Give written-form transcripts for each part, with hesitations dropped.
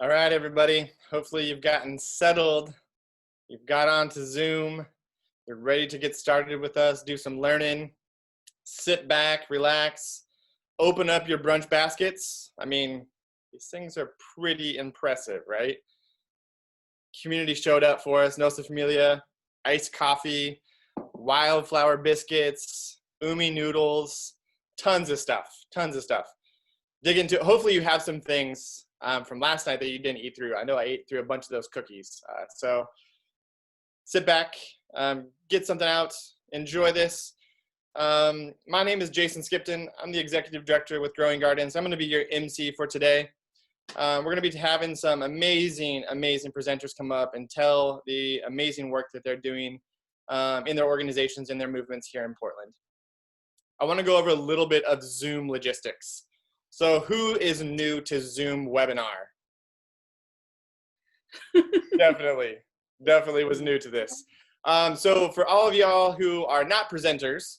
All right, everybody. Hopefully you've gotten settled. You've got onto Zoom. You're ready to get started with us, do some learning. Sit back, relax, open up your brunch baskets. I mean, these things are pretty impressive, right? Community showed up for us, Nosa Familia, iced coffee, wildflower biscuits, umi noodles, tons of stuff. Dig into it. Hopefully you have some things from last night that you didn't eat through. I know I ate through a bunch of those cookies. So sit back, get something out, enjoy this. My name is Jason Skipton. I'm the executive director with Growing Gardens. I'm going to be your MC for today. We're going to be having some amazing presenters come up and tell the amazing work that they're doing in their organizations and their movements here in Portland. I want to go over a little bit of Zoom logistics. So who is new to Zoom webinar? Definitely was new to this. So for all of y'all who are not presenters,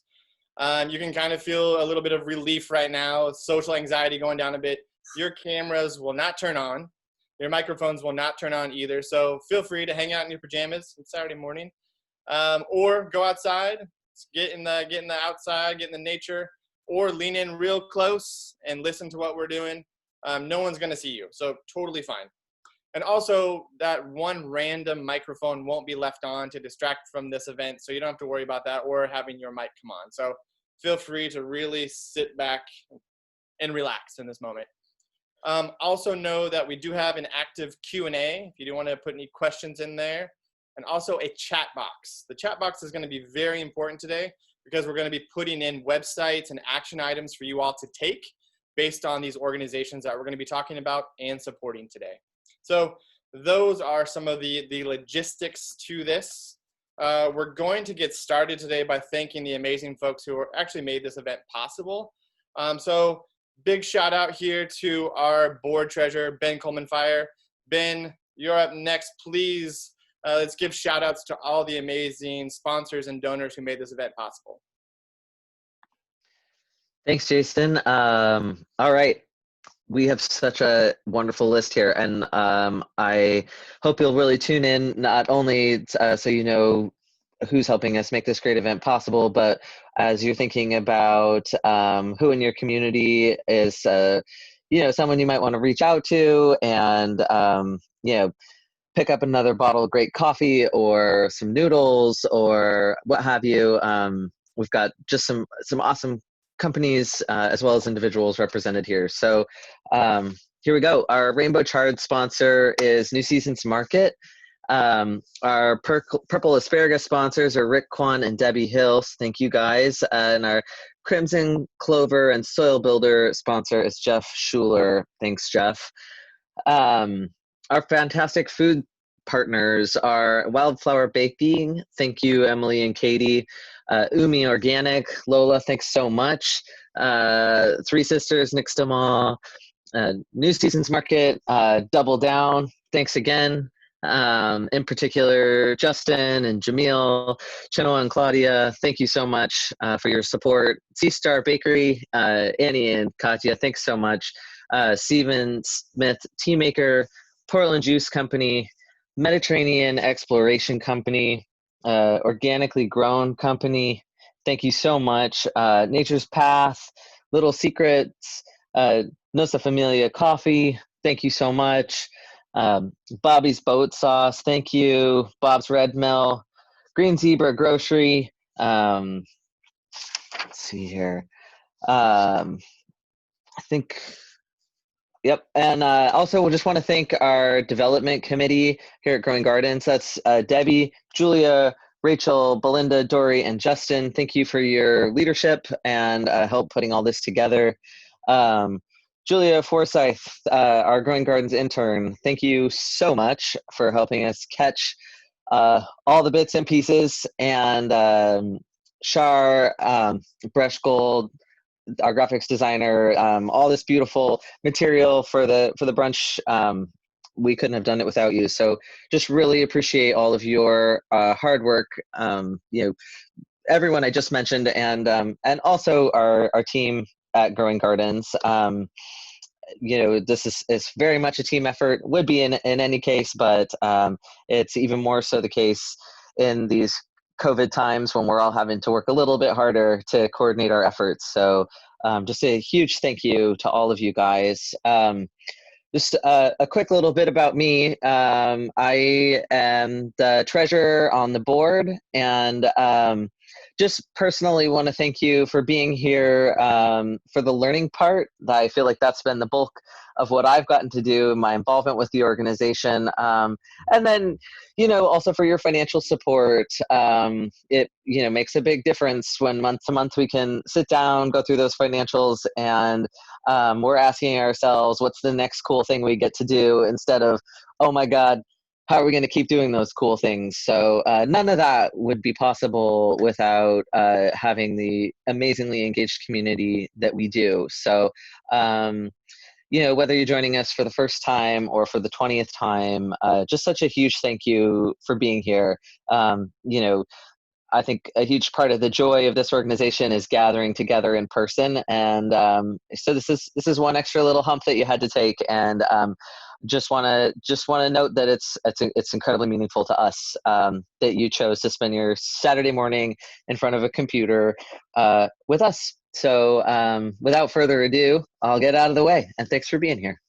you can kind of feel a little bit of relief right now, social anxiety going down a bit. Your cameras will not turn on. Your microphones will not turn on either. So feel free to hang out in your pajamas. It's Saturday morning. Or go outside, get in the outside, get in the nature, or lean in real close and listen to what we're doing. No one's gonna see you, so totally fine. And also that one random microphone won't be left on to distract from this event, so you don't have to worry about that or having your mic come on. So feel free to really sit back and relax in this moment. Also know that we do have an active Q&A if you do want to put any questions in there, and also a chat box. The chat box is going to be very important today because we're going to be putting in websites and action items for you all to take based on these organizations that we're going to be talking about and supporting today. So those are some of the logistics to this. We're going to get started today by thanking the amazing folks who actually made this event possible. So big shout out here to our board treasurer, Ben Coleman. Ben, you're up next. Please, let's give shout outs to all the amazing sponsors and donors who made this event possible. Thanks, Jason. All right. We have such a wonderful list here, and I hope you'll really tune in, not only so you know who's helping us make this great event possible, but as you're thinking about who in your community is, someone you might want to reach out to and, pick up another bottle of great coffee or some noodles or what have you. We've got just some awesome companies as well as individuals represented here. So here we go. Our Rainbow Chard sponsor is New Seasons Market. Our Purple Asparagus sponsors are Rick Kwan and Debbie Hills. Thank you guys. And our Crimson Clover and Soil Builder sponsor is Jeff Schuler. Thanks, Jeff. Our fantastic food partners are Wildflower Baking. Thank you, Emily and Katie. Umi Organic, Lola, thanks so much. Three Sisters, Nixtama, New Seasons Market, Double Down, thanks again. In particular, Justin and Jamil, Chenoa and Claudia, thank you so much for your support. Sea Star Bakery, Annie and Katya, thanks so much. Stephen Smith, Tea Maker, Portland Juice Company, Mediterranean Exploration Company, Organically Grown Company, thank you so much. Nature's Path, Little Secrets, Nosa Familia Coffee, thank you so much. Bobby's Boat Sauce, thank you. Bob's Red Mill, Green Zebra Grocery, let's see here. I think, yep. And also, we just want to thank our development committee here at Growing Gardens. That's Debbie, Julia, Rachel, Belinda, Dory, and Justin. Thank you for your leadership and help putting all this together. Julia Forsyth, our Growing Gardens intern, thank you so much for helping us catch all the bits and pieces. And Shar, Brush Gold, our graphics designer, all this beautiful material for the brunch. We couldn't have done it without you. So just really appreciate all of your hard work. Everyone I just mentioned, and also our team at Growing Gardens. this is very much a team effort, would be in any case, but it's even more so the case in these COVID times when we're all having to work a little bit harder to coordinate our efforts. So just a huge thank you to all of you guys. Just a quick little bit about me. I am the treasurer on the board, and just personally want to thank you for being here for the learning part. I feel like that's been the bulk of what I've gotten to do, my involvement with the organization. And then, also for your financial support. It, makes a big difference when month to month we can sit down, go through those financials, and we're asking ourselves, what's the next cool thing we get to do, instead of, oh my God, how are we going to keep doing those cool things? So none of that would be possible without having the amazingly engaged community that we do. So, whether you're joining us for the first time or for the 20th time, just such a huge thank you for being here. I think a huge part of the joy of this organization is gathering together in person, and so this is one extra little hump that you had to take, and just want to note that it's incredibly meaningful to us that you chose to spend your Saturday morning in front of a computer with us. So without further ado, I'll get out of the way, and thanks for being here.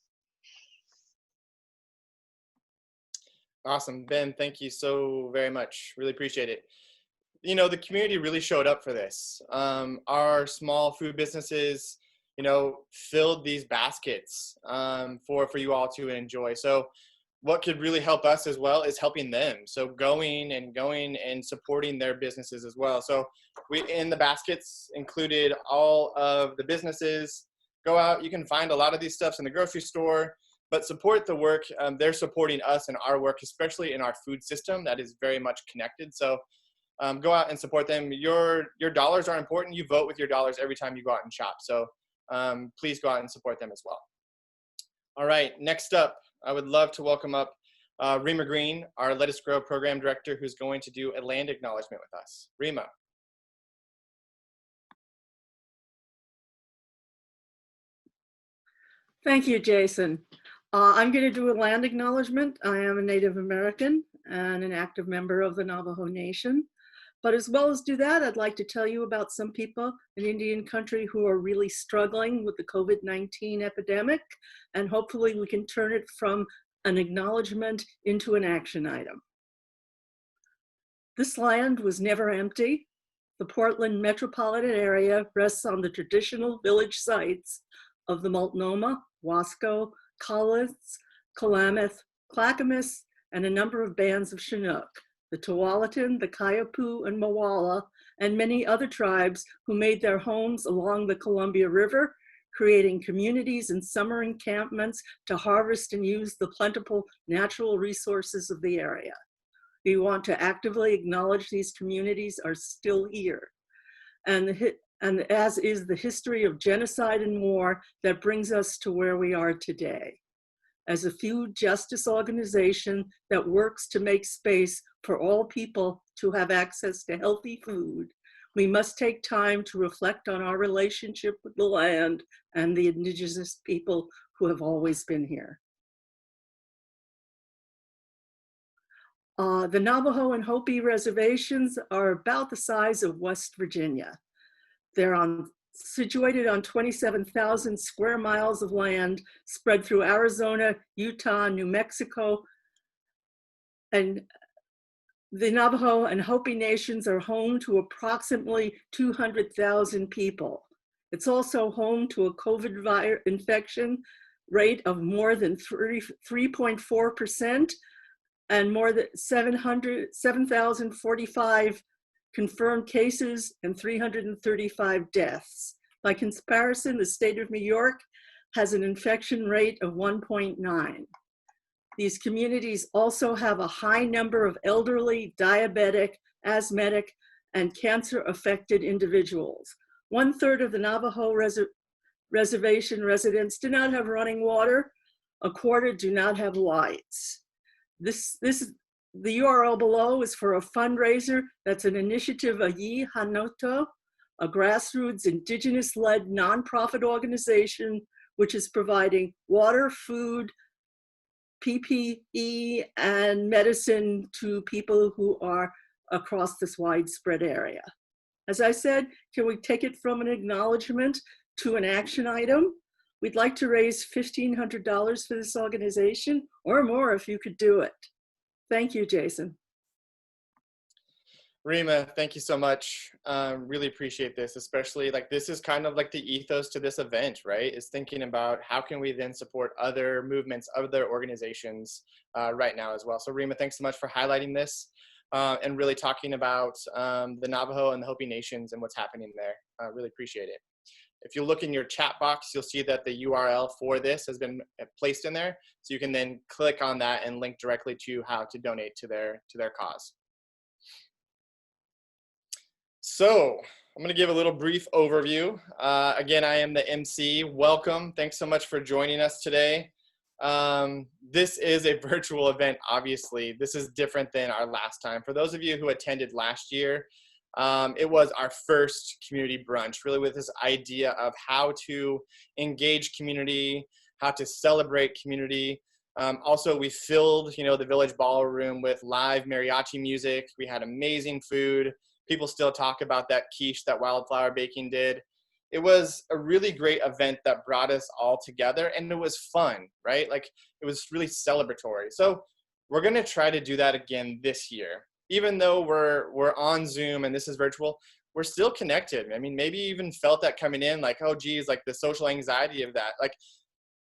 Awesome, Ben. Thank you so very much. Really appreciate it. The community really showed up for this. Our small food businesses, filled these baskets for you all to enjoy. So what could really help us as well is helping them. So going and supporting their businesses as well. So we, in the baskets, included all of the businesses. Go out, you can find a lot of these stuffs in the grocery store, but support the work. They're supporting us and our work, especially in our food system that is very much connected. So go out and support them. Your dollars are important. You vote with your dollars every time you go out and shop. So please go out and support them as well. All right, next up, I would love to welcome up Rima Green, our Let Us Grow program director, who's going to do a land acknowledgement with us. Rima. Thank you, Jason. I'm going to do a land acknowledgement. I am a Native American and an active member of the Navajo Nation. But as well as do that, I'd like to tell you about some people in Indian country who are really struggling with the COVID-19 epidemic, and hopefully we can turn it from an acknowledgement into an action item. This land was never empty. The Portland metropolitan area rests on the traditional village sites of the Multnomah, Wasco, Cowlitz, Klamath, Clackamas, and a number of bands of Chinook, the Tualatin, the Kayapoo, and Mawala, and many other tribes who made their homes along the Columbia River, creating communities and summer encampments to harvest and use the plentiful natural resources of the area. We want to actively acknowledge these communities are still here, and as is the history of genocide and war that brings us to where we are today. As a food justice organization that works to make space for all people to have access to healthy food, we must take time to reflect on our relationship with the land and the indigenous people who have always been here. The Navajo and Hopi reservations are about the size of West Virginia. They're situated on 27,000 square miles of land spread through Arizona, Utah, New Mexico, and the Navajo and Hopi nations are home to approximately 200,000 people. It's also home to a COVID infection rate of more than 3.4% and more than 7,045 confirmed cases and 335 deaths. By comparison, the state of New York has an infection rate of 1.9. These communities also have a high number of elderly, diabetic, asthmatic, and cancer-affected individuals. 1/3 of the Navajo reservation residents do not have running water. 1/4 do not have lights. The URL below is for a fundraiser that's an initiative of Yi Hanoto, a grassroots indigenous-led nonprofit organization which is providing water, food, PPE, and medicine to people who are across this widespread area. As I said, can we take it from an acknowledgement to an action item? We'd like to raise $1,500 for this organization, or more if you could do it. Thank you, Jason. Rima, thank you so much. Really appreciate this, especially like this is kind of like the ethos to this event, right? Is thinking about how can we then support other movements, other organizations right now as well. So Rima, thanks so much for highlighting this and really talking about the Navajo and the Hopi Nations and what's happening there. Really appreciate it. If you look in your chat box, you'll see that the URL for this has been placed in there. So you can then click on that and link directly to how to donate to their cause. So I'm going to give a little brief overview. Again, I am the MC. Welcome. Thanks so much for joining us today. This is a virtual event, obviously. This is different than our last time. For those of you who attended last year, it was our first community brunch, really with this idea of how to engage community, how to celebrate community. Also, we filled, the village ballroom with live mariachi music. We had amazing food. People still talk about that quiche that Wildflower Baking did. It was a really great event that brought us all together, and it was fun, right? Like, it was really celebratory. So we're going to try to do that again this year. Even though we're on Zoom and this is virtual, we're still connected. I mean, maybe you even felt that coming in, like, oh, geez, like the social anxiety of that. Like,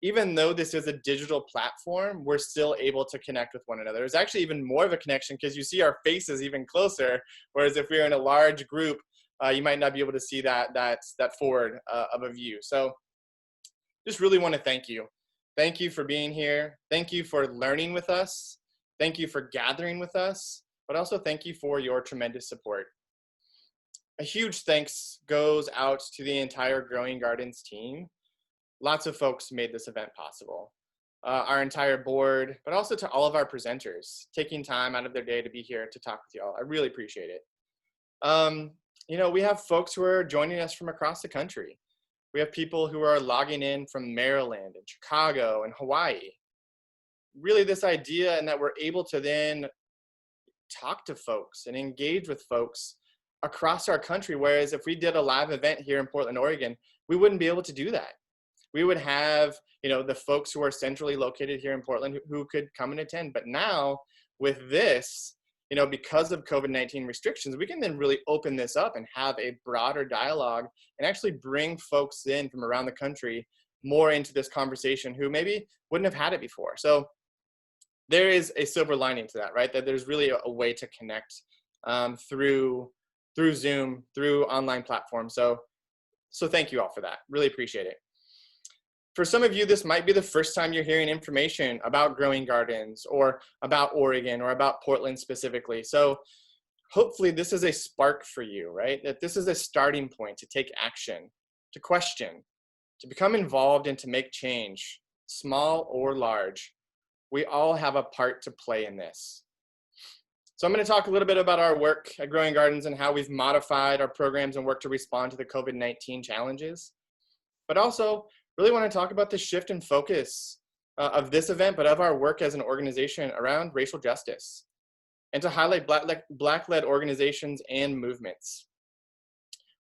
even though this is a digital platform, we're still able to connect with one another. There's actually even more of a connection because you see our faces even closer. Whereas if we're in a large group, you might not be able to see that forward of a view. So just really want to thank you. Thank you for being here. Thank you for learning with us. Thank you for gathering with us, but also thank you for your tremendous support. A huge thanks goes out to the entire Growing Gardens team. Lots of folks made this event possible. Our entire board, but also to all of our presenters, taking time out of their day to be here to talk with y'all. I really appreciate it. We have folks who are joining us from across the country. We have people who are logging in from Maryland and Chicago and Hawaii. Really this idea and that we're able to then talk to folks and engage with folks across our country. Whereas if we did a live event here in Portland, Oregon, we wouldn't be able to do that. We would have, the folks who are centrally located here in Portland who could come and attend. But now with this, because of COVID-19 restrictions, we can then really open this up and have a broader dialogue and actually bring folks in from around the country more into this conversation who maybe wouldn't have had it before. So there is a silver lining to that, right? That there's really a way to connect through Zoom, through online platforms. So thank you all for that. Really appreciate it. For some of you, this might be the first time you're hearing information about Growing Gardens or about Oregon or about Portland specifically. So hopefully this is a spark for you, right? That this is a starting point to take action, to question, to become involved and to make change, small or large. We all have a part to play in this. So I'm going to talk a little bit about our work at Growing Gardens and how we've modified our programs and work to respond to the COVID-19 challenges. But also really want to talk about the shift in focus of this event, but of our work as an organization around racial justice, and to highlight Black-led organizations and movements.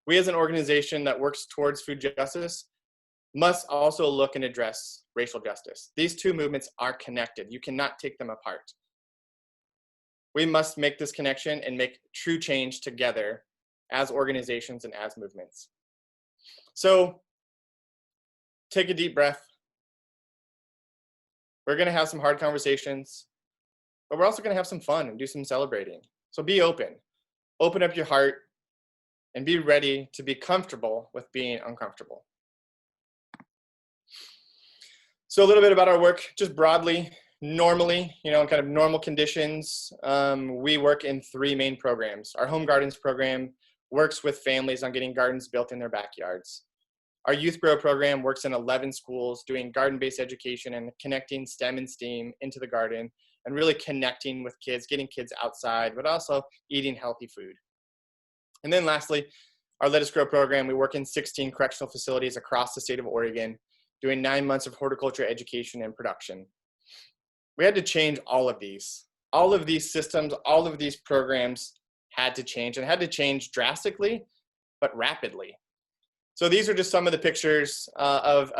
We as an organization that works towards food justice must also look and address racial justice. These two movements are connected. You cannot take them apart. We must make this connection and make true change together as organizations and as movements. So take a deep breath. We're going to have some hard conversations, but we're also going to have some fun and do some celebrating. So be open. Open up your heart and be ready to be comfortable with being uncomfortable. So a little bit about our work, just broadly, normally, in kind of normal conditions, we work in 3 main programs. Our Home Gardens program works with families on getting gardens built in their backyards. Our Youth Grow program works in 11 schools doing garden-based education and connecting STEM and STEAM into the garden and really connecting with kids, getting kids outside, but also eating healthy food. And then lastly, our Let Us Grow program, we work in 16 correctional facilities across the state of Oregon, doing 9 months of horticulture education and production. We had to change all of these. All of these systems, all of these programs had to change, and had to change drastically, but rapidly. So these are just some of the pictures of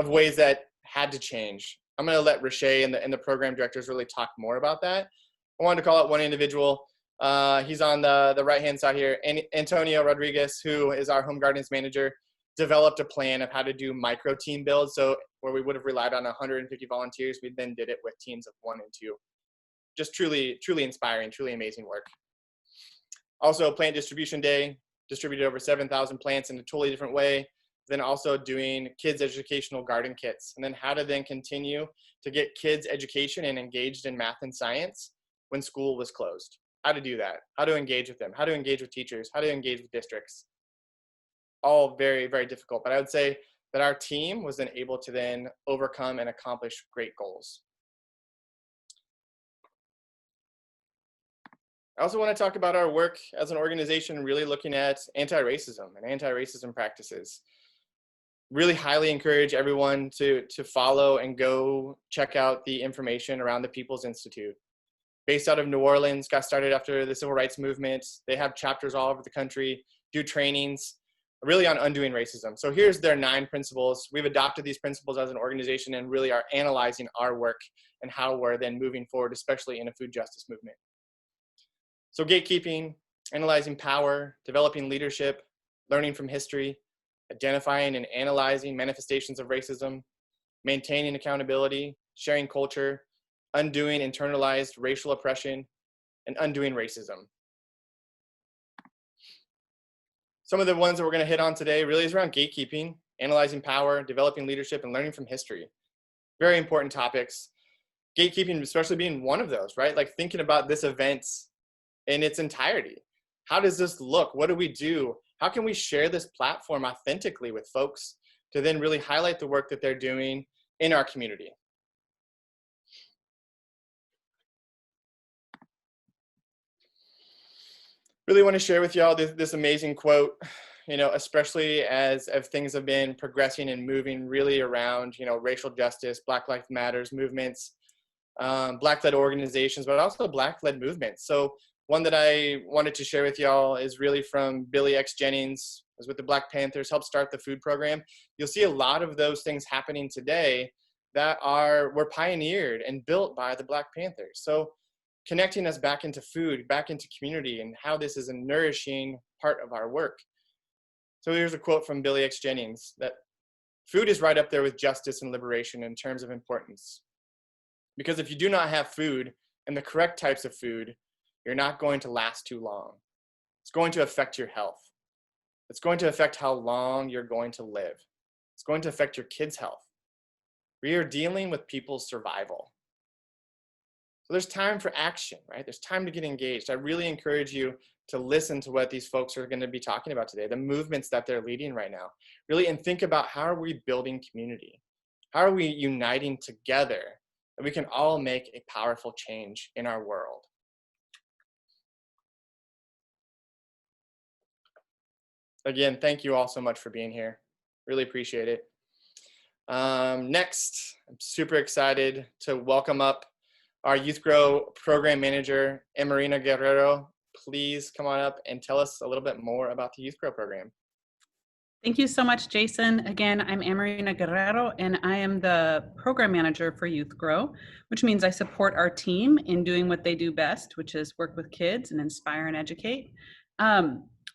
ways that had to change. I'm going to let Rashae and the program directors really talk more about that. I wanted to call out one individual. He's on the right-hand side here. Antonio Rodriguez, who is our home gardens manager, developed a plan of how to do micro team builds. So where we would have relied on 150 volunteers, we then did it with teams of 1 and 2. Just truly inspiring, truly amazing work. Also, Plant Distribution Day, distributed over 7,000 plants in a totally different way. Then also doing kids educational garden kits, and then how to then continue to get kids education and engaged in math and science when school was closed. How to do that, how to engage with them, how to engage with teachers, how to engage with districts. All very, very difficult, but I would say that our team was then able to then overcome and accomplish great goals. I also want to talk about our work as an organization, really looking at anti-racism and anti-racism practices. Really highly encourage everyone to follow and go check out the information around the People's Institute. Based out of New Orleans, got started after the Civil Rights Movement. They have chapters all over the country, do trainings, really on undoing racism. So here's their 9 principles. We've adopted these principles as an organization and really are analyzing our work and how we're then moving forward, especially in a food justice movement. So gatekeeping, analyzing power, developing leadership, learning from history, identifying and analyzing manifestations of racism, maintaining accountability, sharing culture, undoing internalized racial oppression, and undoing racism. Some of the ones that we're going to hit on today really is around gatekeeping, analyzing power, developing leadership, and learning from history. Very important topics. Gatekeeping especially being one of those, right? Like thinking about this event in its entirety. How does this look? What do we do? How can we share this platform authentically with folks to then really highlight the work that they're doing in our community? Really want to share with y'all this amazing quote, especially as things have been progressing and moving really around, racial justice, Black Lives Matters movements, Black-led organizations, but also Black-led movements. So one that I wanted to share with y'all is really from Billy X. Jennings, was with the Black Panthers, helped start the food program. You'll see a lot of those things happening today that were pioneered and built by the Black Panthers. So connecting us back into food, back into community, and how this is a nourishing part of our work. So here's a quote from Billy X. Jennings, that food is right up there with justice and liberation in terms of importance. Because if you do not have food and the correct types of food, you're not going to last too long. It's going to affect your health. It's going to affect how long you're going to live. It's going to affect your kids' health. We are dealing with people's survival. So there's time for action, right? There's time to get engaged. I really encourage you to listen to what these folks are going to be talking about today, the movements that they're leading right now, really, and think about how are we building community? How are we uniting together that we can all make a powerful change in our world? Again, thank you all so much for being here. Really appreciate it. Next, I'm super excited to welcome up our Youth Grow Program Manager, Emarina Guerrero. Please come on up and tell us a little bit more about the Youth Grow program. Thank you so much, Jason. Again, I'm Emarina Guerrero, and I am the Program Manager for Youth Grow, which means I support our team in doing what they do best, which is work with kids and inspire and educate.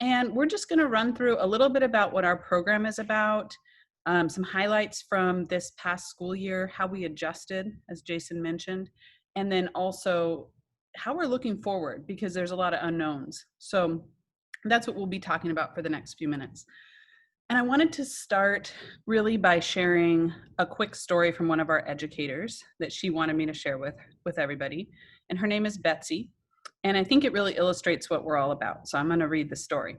And we're just going to run through a little bit about what our program is about, some highlights from this past school year, how we adjusted, as Jason mentioned, and then also how we're looking forward, because there's a lot of unknowns. So that's what we'll be talking about for the next few minutes. And I wanted to start really by sharing a quick story from one of our educators that she wanted me to share with everybody. And her name is Betsy. And I think it really illustrates what we're all about. So I'm going to read the story.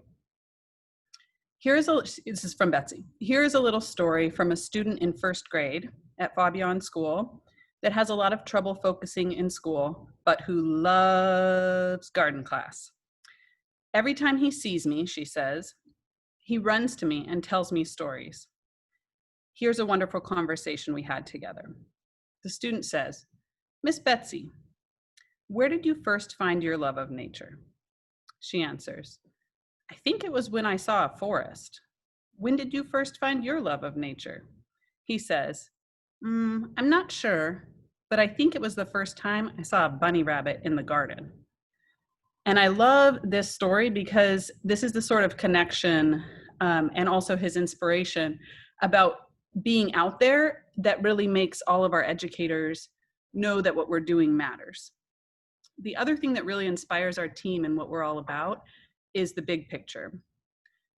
This is from Betsy. Here's a little story from a student in first grade at Fabian School that has a lot of trouble focusing in school, but who loves garden class. Every time he sees me, she says, he runs to me and tells me stories. Here's a wonderful conversation we had together. The student says, Miss Betsy, where did you first find your love of nature? She answers, I think it was when I saw a forest. When did you first find your love of nature? He says, I'm not sure, but I think it was the first time I saw a bunny rabbit in the garden. And I love this story because this is the sort of connection and also his inspiration about being out there that really makes all of our educators know that what we're doing matters. The other thing that really inspires our team and what we're all about is the big picture.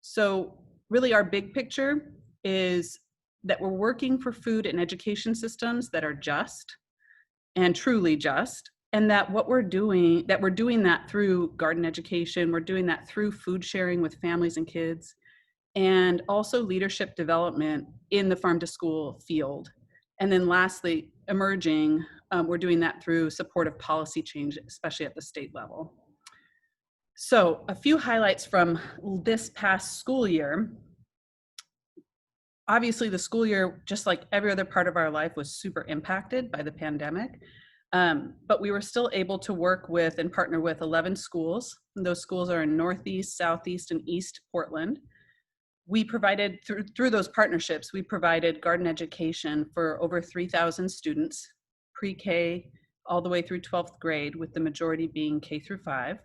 So really our big picture is that we're working for food and education systems that are just and truly just, and that what we're doing that through garden education, we're doing that through food sharing with families and kids, and also leadership development in the farm to school field. And then lastly, emerging, we're doing that through supportive policy change, especially at the state level. So a few highlights from this past school year. Obviously the school year, just like every other part of our life, was super impacted by the pandemic. But we were still able to work with and partner with 11 schools. And those schools are in Northeast, Southeast, and East Portland. We provided, through those partnerships, we provided garden education for over 3,000 students, pre-K all the way through 12th grade, with the majority being K through 5.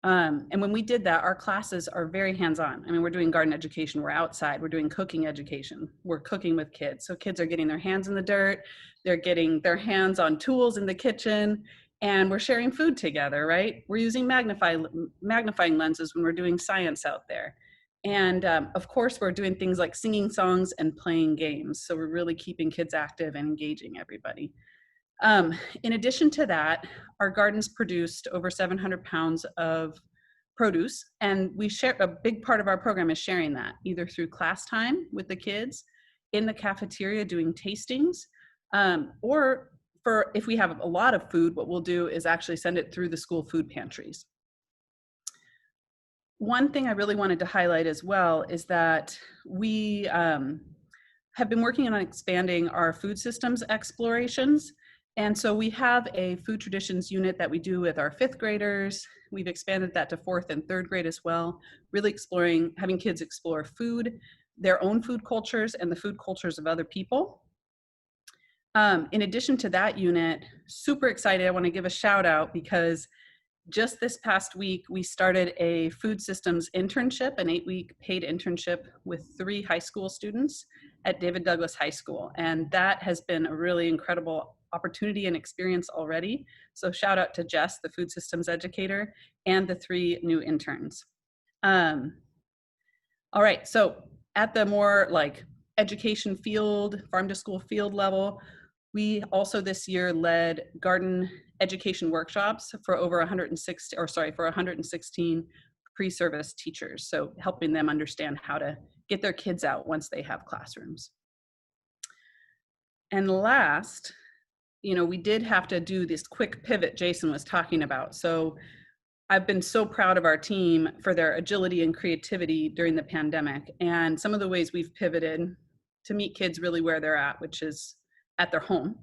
And when we did that, our classes are very hands-on. I mean, we're doing garden education, we're outside, we're doing cooking education, we're cooking with kids. So kids are getting their hands in the dirt, they're getting their hands on tools in the kitchen, and we're sharing food together, right? We're using magnifying lenses when we're doing science out there. And of course, we're doing things like singing songs and playing games. So we're really keeping kids active and engaging everybody. In addition to that, our gardens produced over 700 pounds of produce, and we share, a big part of our program is sharing that, either through class time with the kids, in the cafeteria doing tastings, or if we have a lot of food, what we'll do is actually send it through the school food pantries. One thing I really wanted to highlight as well is that we have been working on expanding our food systems explorations. And so we have a food traditions unit that we do with our 5th graders. We've expanded that to 4th and 3rd grade as well, really exploring, having kids explore food, their own food cultures and the food cultures of other people. In addition to that unit, super excited, I want to give a shout out because just this past week, we started a food systems internship, an 8-week paid internship with 3 high school students at David Douglas High School. And that has been a really incredible opportunity and experience already. So shout out to Jess, the food systems educator, and the 3 new interns. All right, so at the more like education field, farm to school field level, we also this year led garden education workshops for over 116 pre-service teachers. So helping them understand how to get their kids out once they have classrooms. And last, we did have to do this quick pivot Jason was talking about. So I've been so proud of our team for their agility and creativity during the pandemic. And some of the ways we've pivoted to meet kids really where they're at, which is at their home,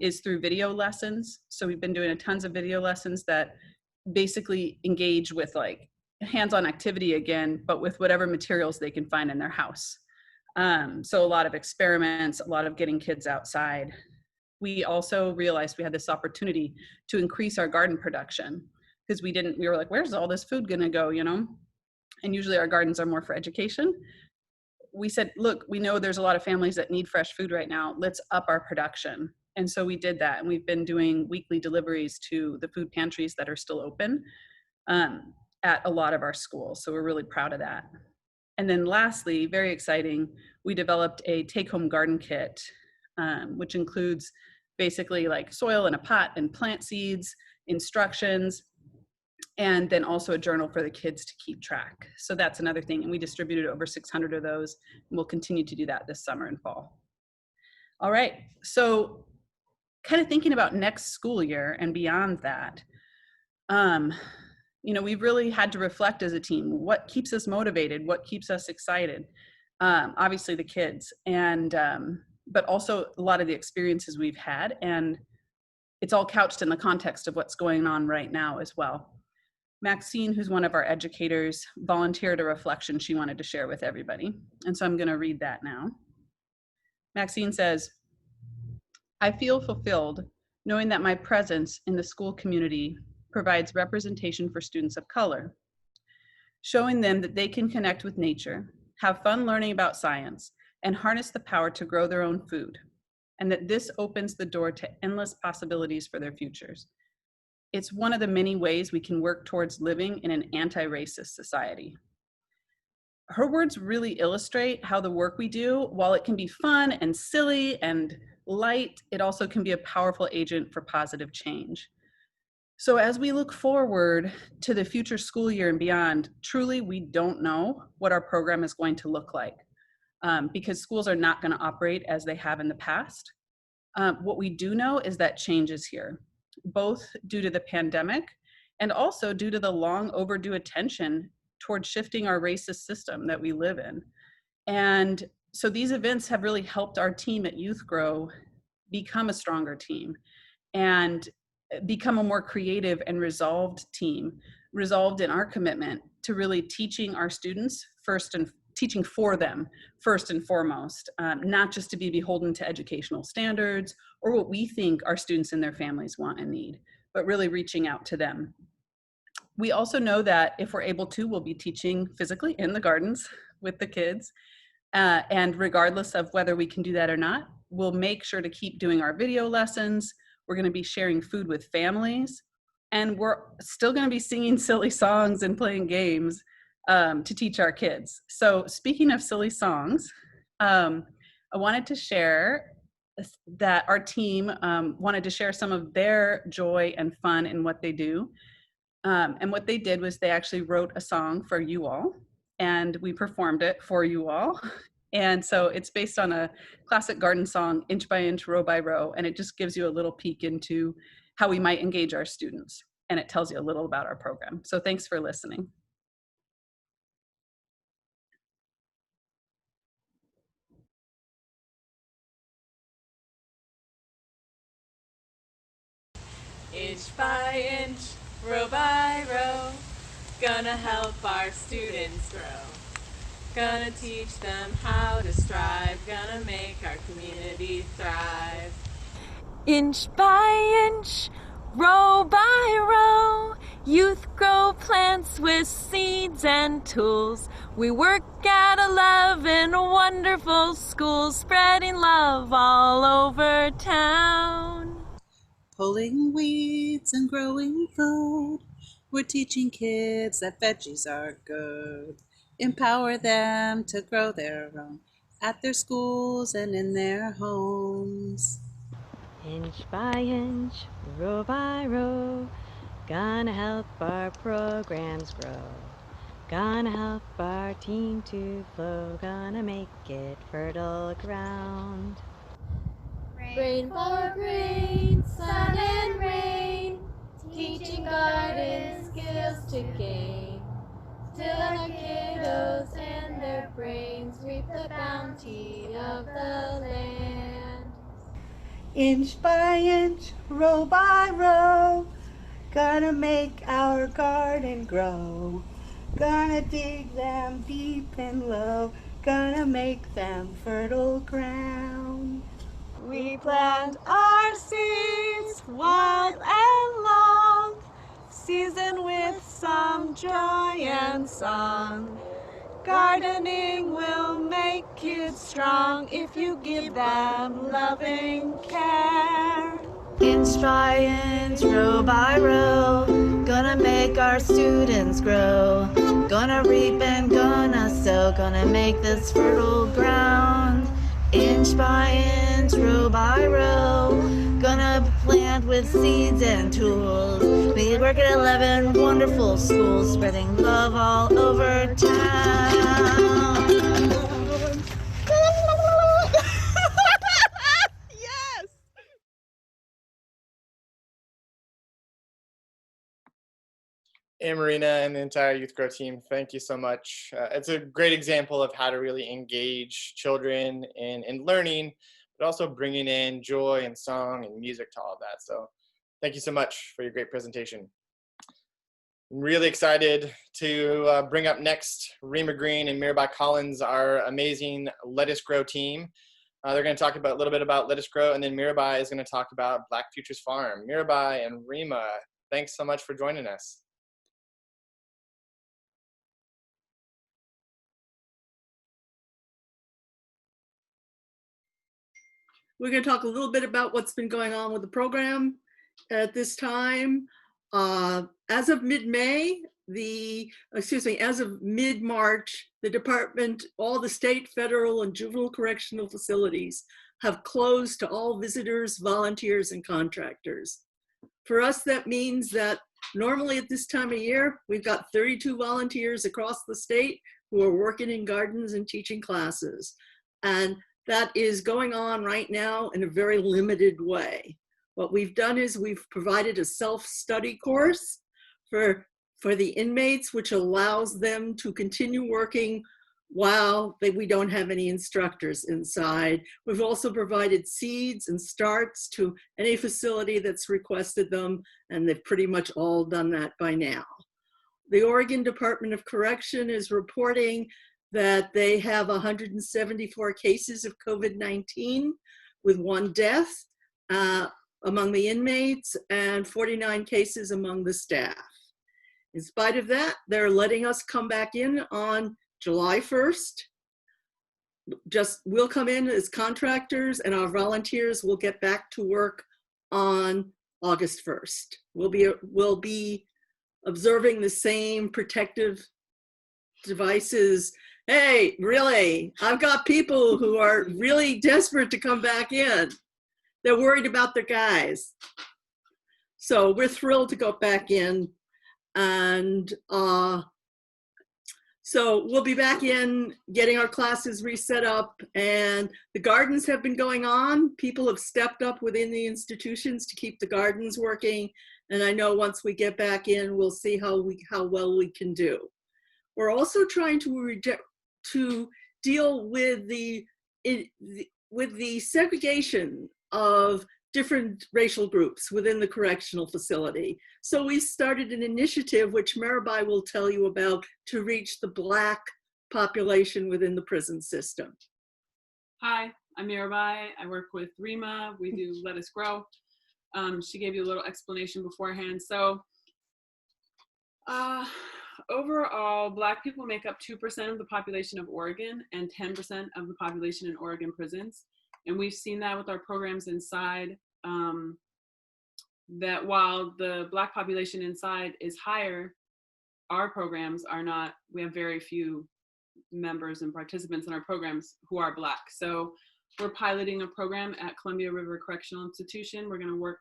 is through video lessons. So we've been doing tons of video lessons that basically engage with like hands-on activity again, but with whatever materials they can find in their house. So a lot of experiments, a lot of getting kids outside. We also realized we had this opportunity to increase our garden production because we were like, where's all this food gonna go, And usually our gardens are more for education. We said, look, we know there's a lot of families that need fresh food right now. Let's up our production. And so we did that. And we've been doing weekly deliveries to the food pantries that are still open at a lot of our schools. So we're really proud of that. And then lastly, very exciting, we developed a take-home garden kit, which includes basically like soil in a pot and plant seeds, instructions, and then also a journal for the kids to keep track. So that's another thing. And we distributed over 600 of those, and we'll continue to do that this summer and fall. All right, so kind of thinking about next school year and beyond that, we've really had to reflect as a team, what keeps us motivated, what keeps us excited. obviously the kids, and but also a lot of the experiences we've had, and it's all couched in the context of what's going on right now as well. Maxine, who's one of our educators, volunteered a reflection she wanted to share with everybody. And so I'm going to read that now. Maxine says, I feel fulfilled knowing that my presence in the school community provides representation for students of color, showing them that they can connect with nature, have fun learning about science, and harness the power to grow their own food, and that this opens the door to endless possibilities for their futures. It's one of the many ways we can work towards living in an anti-racist society. Her words really illustrate how the work we do, while it can be fun and silly and light, it also can be a powerful agent for positive change. So as we look forward to the future school year and beyond, truly we don't know what our program is going to look like, because schools are not going to operate as they have in the past. What we do know is that change is here, both due to the pandemic and also due to the long overdue attention towards shifting our racist system that we live in. And so these events have really helped our team at Youth Grow become a stronger team and become a more creative and resolved team, resolved in our commitment to really teaching our students teaching for them first and foremost, not just to be beholden to educational standards or what we think our students and their families want and need, but really reaching out to them. We also know that if we're able to, we'll be teaching physically in the gardens with the kids. And regardless of whether we can do that or not, we'll make sure to keep doing our video lessons. We're going to be sharing food with families, and we're still going to be singing silly songs and playing games to teach our kids. So speaking of silly songs, I wanted to share that our team wanted to share some of their joy and fun in what they do. And what they did was they actually wrote a song for you all, and we performed it for you all. And so it's based on a classic garden song, Inch by Inch, Row by Row, and it just gives you a little peek into how we might engage our students. And it tells you a little about our program. So thanks for listening. Inch by inch, row by row, gonna help our students grow. Gonna teach them how to strive, gonna make our community thrive. Inch by inch, row by row, Youth Grow plants with seeds and tools. We work at 11 wonderful schools, spreading love all over town. Pulling weeds and growing food. We're teaching kids that veggies are good. Empower them to grow their own at their schools and in their homes. Inch by inch, row by row, gonna help our programs grow. Gonna help our team to flow, gonna make it fertile ground. Rain for grain, sun and rain, teaching garden skills to gain. Till our kiddos and their brains reap the bounty of the land. Inch by inch, row by row, gonna make our garden grow. Gonna dig them deep and low, gonna make them fertile ground. We plant our seeds wide and long, seasoned with some joy and song. Gardening will make kids strong if you give them loving care. Inch by inch, row by row, gonna make our students grow. Gonna reap and gonna sow, gonna make this fertile ground. Inch by inch, row by row, gonna plant with seeds and tools. We work at 11 wonderful schools, spreading love all over town. Marina and the entire Youth Grow team, thank you so much. It's a great example of how to really engage children in learning, but also bringing in joy and song and music to all of that. So thank you so much for your great presentation. I'm really excited to bring up next Rima Green and Mirabai Collins, our amazing Let Us Grow team. They're going to talk about a little bit about Let Us Grow, and then Mirabai is going to talk about Black Futures Farm. Mirabai and Rima, thanks so much for joining us. We're going to talk a little bit about what's been going on with the program at this time. As of mid-May, as of mid-March, the department, all the state, federal, and juvenile correctional facilities have closed to all visitors, volunteers, and contractors. For us, that means that normally at this time of year, we've got 32 volunteers across the state who are working in gardens and teaching classes. And that is going on right now in a very limited way. What we've done is we've provided a self-study course for the inmates, which allows them to continue working while we don't have any instructors inside. We've also provided seeds and starts to any facility that's requested them, and they've pretty much all done that by now. The Oregon Department of Correction is reporting that they have 174 cases of COVID-19 with 1 death among the inmates and 49 cases among the staff. In spite of that, they're letting us come back in on July 1st. We'll come in as contractors and our volunteers will get back to work on August 1st. We'll be observing the same protective devices. Hey, really, I've got people who are really desperate to come back in. They're worried about their guys. So we're thrilled to go back in. And so we'll be back in getting our classes reset up, and the gardens have been going on. People have stepped up within the institutions to keep the gardens working. And I know once we get back in, we'll see how well we can do. We're also trying to deal with the segregation of different racial groups within the correctional facility. So we started an initiative, which Mirabai will tell you about, to reach the Black population within the prison system. Hi, I'm Mirabai. I work with Rima. We do Let Us Grow. She gave you a little explanation beforehand. So overall, Black people make up 2% of the population of Oregon and 10% of the population in Oregon prisons. And we've seen that with our programs inside, that while the Black population inside is higher, our programs are not. We have very few members and participants in our programs who are Black. So we're piloting a program at Columbia River Correctional Institution. We're going to work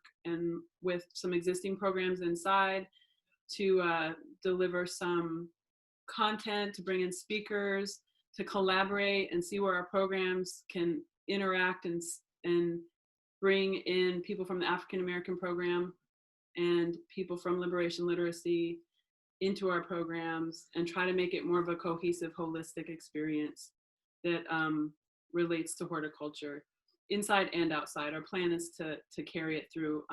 with some existing programs inside to deliver some content, to bring in speakers, to collaborate and see where our programs can interact and bring in people from the African American program and people from Liberation Literacy into our programs and try to make it more of a cohesive, holistic experience that relates to horticulture inside and outside. Our plan is to carry it through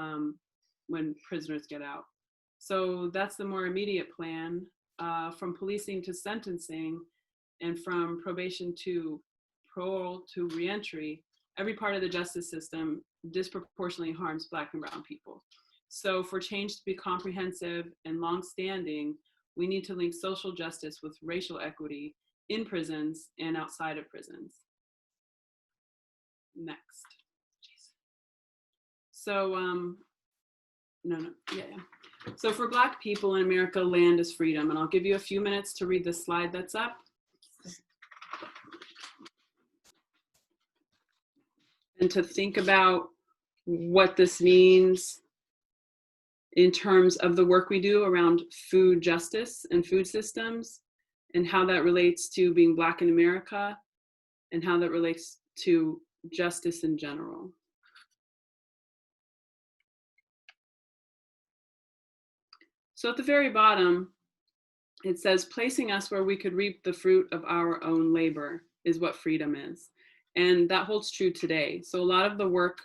when prisoners get out. So that's the more immediate plan. From policing to sentencing and from probation to parole to reentry, every part of the justice system disproportionately harms Black and brown people. So for change to be comprehensive and long-standing, we need to link social justice with racial equity in prisons and outside of prisons. Next. So, So for Black people in America, land is freedom. And I'll give you a few minutes to read the slide that's up. And to think about what this means in terms of the work we do around food justice and food systems, and how that relates to being Black in America, and how that relates to justice in general. So at the very bottom, it says, placing us where we could reap the fruit of our own labor is what freedom is. And that holds true today. So a lot of the work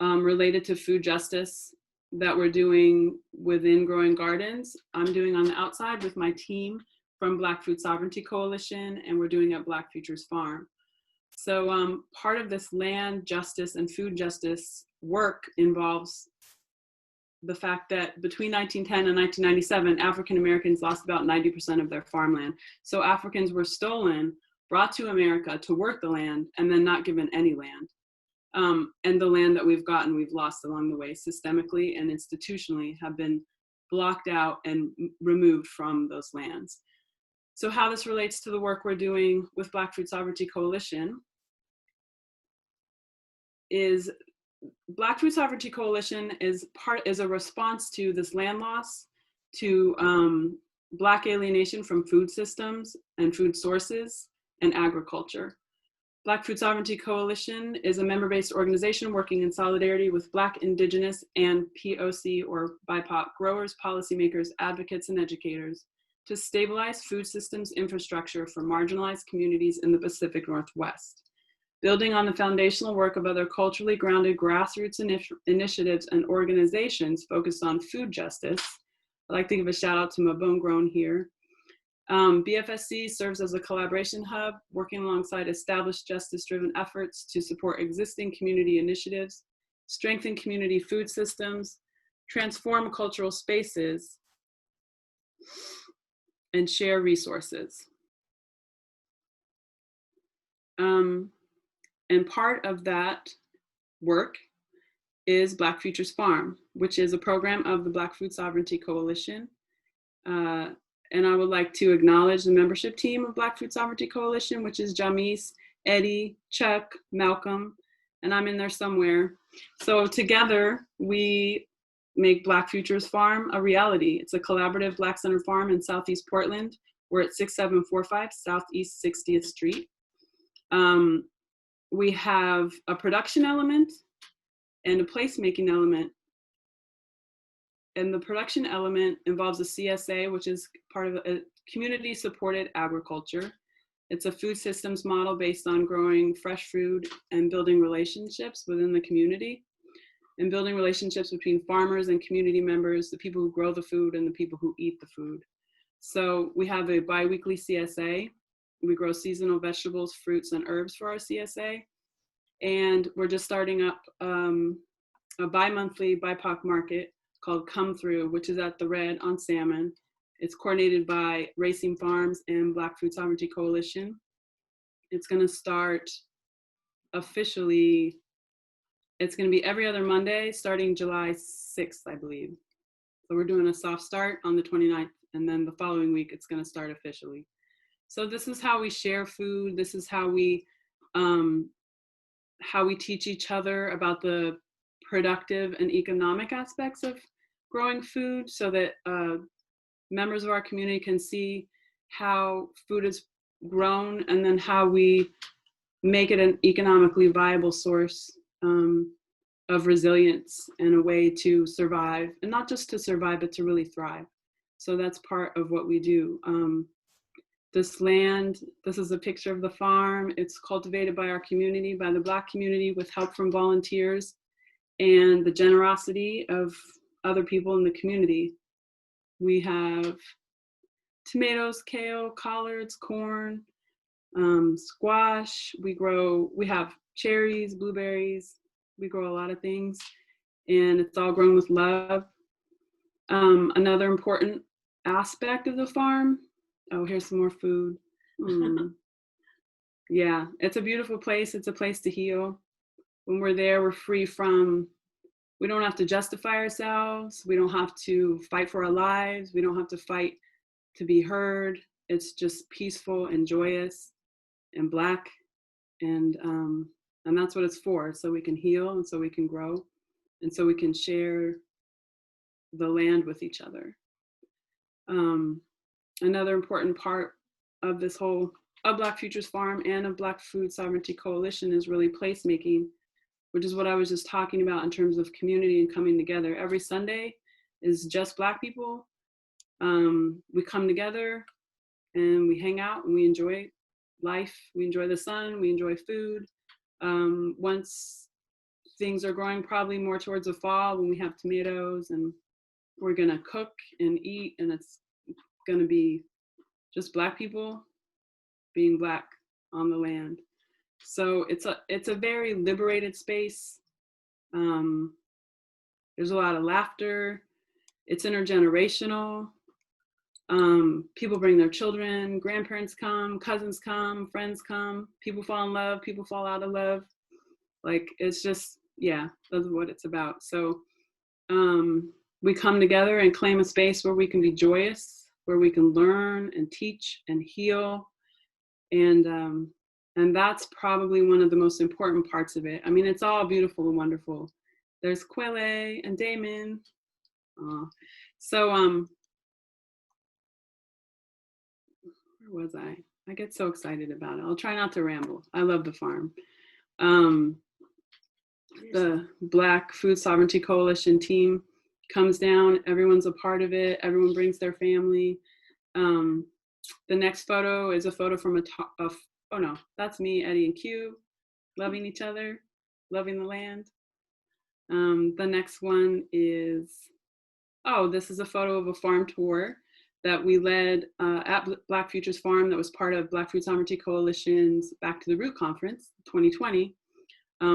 related to food justice that we're doing within Growing Gardens, I'm doing on the outside with my team from Black Food Sovereignty Coalition, and we're doing at Black Futures Farm. So part of this land justice and food justice work involves the fact that between 1910 and 1997, African Americans lost about 90% of their farmland. So Africans were stolen, brought to America to work the land, and then not given any land. And the land that we've gotten, we've lost along the way, systemically and institutionally, have been blocked out and removed from those lands. So how this relates to the work we're doing with Black Food Sovereignty Coalition is Black Food Sovereignty Coalition is a response to this land loss, to Black alienation from food systems and food sources and agriculture. Black Food Sovereignty Coalition is a member-based organization working in solidarity with Black, Indigenous, and POC or BIPOC growers, policymakers, advocates, and educators to stabilize food systems infrastructure for marginalized communities in the Pacific Northwest. Building on the foundational work of other culturally grounded grassroots initiatives and organizations focused on food justice, I'd like to give a shout out to Mabonegrown here. BFSC serves as a collaboration hub, working alongside established justice-driven efforts to support existing community initiatives, strengthen community food systems, transform cultural spaces, and share resources. And part of that work is Black Futures Farm, which is a program of the Black Food Sovereignty Coalition. And I would like to acknowledge the membership team of Black Food Sovereignty Coalition, which is Jamis, Eddie, Chuck, Malcolm, and I'm in there somewhere. So together we make Black Futures Farm a reality. It's a collaborative Black-centered farm in Southeast Portland. We're at 6745 Southeast 60th Street. We have a production element and a placemaking element. And the production element involves a CSA, which is part of a community-supported agriculture. It's a food systems model based on growing fresh food and building relationships within the community, and building relationships between farmers and community members, the people who grow the food and the people who eat the food. So we have a bi-weekly CSA. We grow seasonal vegetables, fruits, and herbs for our CSA. And we're just starting up a bi-monthly BIPOC market called Come Through, which is at the Red on Salmon. It's coordinated by Racing Farms and Black Food Sovereignty Coalition. It's gonna start officially, it's gonna be every other Monday starting July 6th, I believe. So we're doing a soft start on the 29th, and then the following week it's gonna start officially. So this is how we share food. This is how we teach each other about the productive and economic aspects of growing food, so that members of our community can see how food is grown and then how we make it an economically viable source of resilience and a way to survive, and not just to survive, but to really thrive. So that's part of what we do. This land, this is a picture of the farm. It's cultivated by our community, by the Black community, with help from volunteers and the generosity of other people in the community. We have tomatoes, kale, collards, corn, squash. We have cherries, blueberries. We grow a lot of things, and it's all grown with love. Another important aspect of the farm, oh, here's some more food. Yeah, it's a beautiful place. It's a place to heal. When we're there, we're free from, we don't have to justify ourselves. We don't have to fight for our lives. We don't have to fight to be heard. It's just peaceful and joyous and Black. And that's what it's for. So we can heal, and so we can grow, and so we can share the land with each other. Another important part of this whole, of Black Futures Farm and of Black Food Sovereignty Coalition is really placemaking, which is what I was just talking about in terms of community and coming together. Every Sunday is just Black people, We come together and we hang out and we enjoy life. We enjoy the sun, we enjoy food. Once things are growing, probably more towards the fall when we have tomatoes, and we're gonna cook and eat, and it's gonna be just Black people being Black on the land. So it's a very liberated space. There's a lot of laughter. It's intergenerational. People bring their children, grandparents come, cousins come, friends come, people fall in love, people fall out of love. Like, it's just, yeah, that's what it's about. So we come together and claim a space where we can be joyous, where we can learn and teach and heal. And that's probably one of the most important parts of it. I mean, it's all beautiful and wonderful. There's Quelle and Damon. So where was I? I get so excited about it. I'll try not to ramble. I love the farm. The Black Food Sovereignty Coalition team comes down. Everyone's a part of it. Everyone brings their family. The next photo is a photo from oh no, that's me, Eddie, and Q, loving each other, loving the land. The next one is, this is a photo of a farm tour that we led at Black Futures Farm that was part of Black Food Sovereignty Coalition's Back to the Root Conference 2020,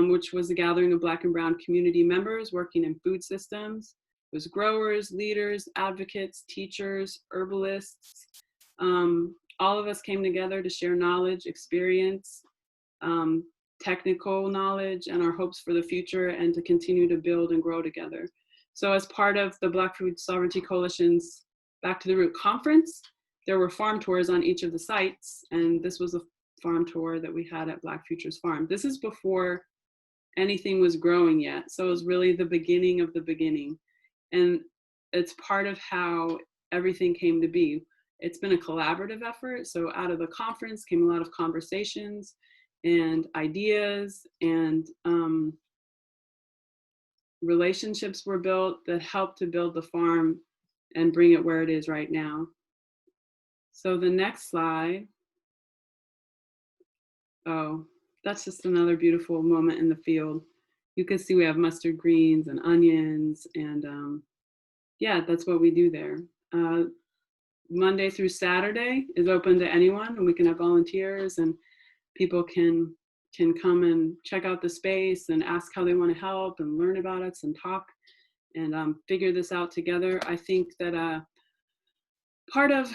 which was a gathering of Black and Brown community members working in food systems. It was growers, leaders, advocates, teachers, herbalists. All of us came together to share knowledge, experience, technical knowledge, and our hopes for the future, and to continue to build and grow together. So as part of the Black Food Sovereignty Coalition's Back to the Root Conference, there were farm tours on each of the sites, and this was a farm tour that we had at Black Futures Farm. This is before anything was growing yet, so it was really the beginning of the beginning. And it's part of how everything came to be. It's been a collaborative effort, so out of the conference came a lot of conversations and ideas, and relationships were built that helped to build the farm and bring it where it is right now. So the next slide. Oh, that's just another beautiful moment in the field. You can see we have mustard greens and onions, and yeah, that's what we do there. Monday through Saturday is open to anyone, and we can have volunteers, and people can come and check out the space and ask how they want to help and learn about us and talk and figure this out together. I think that part of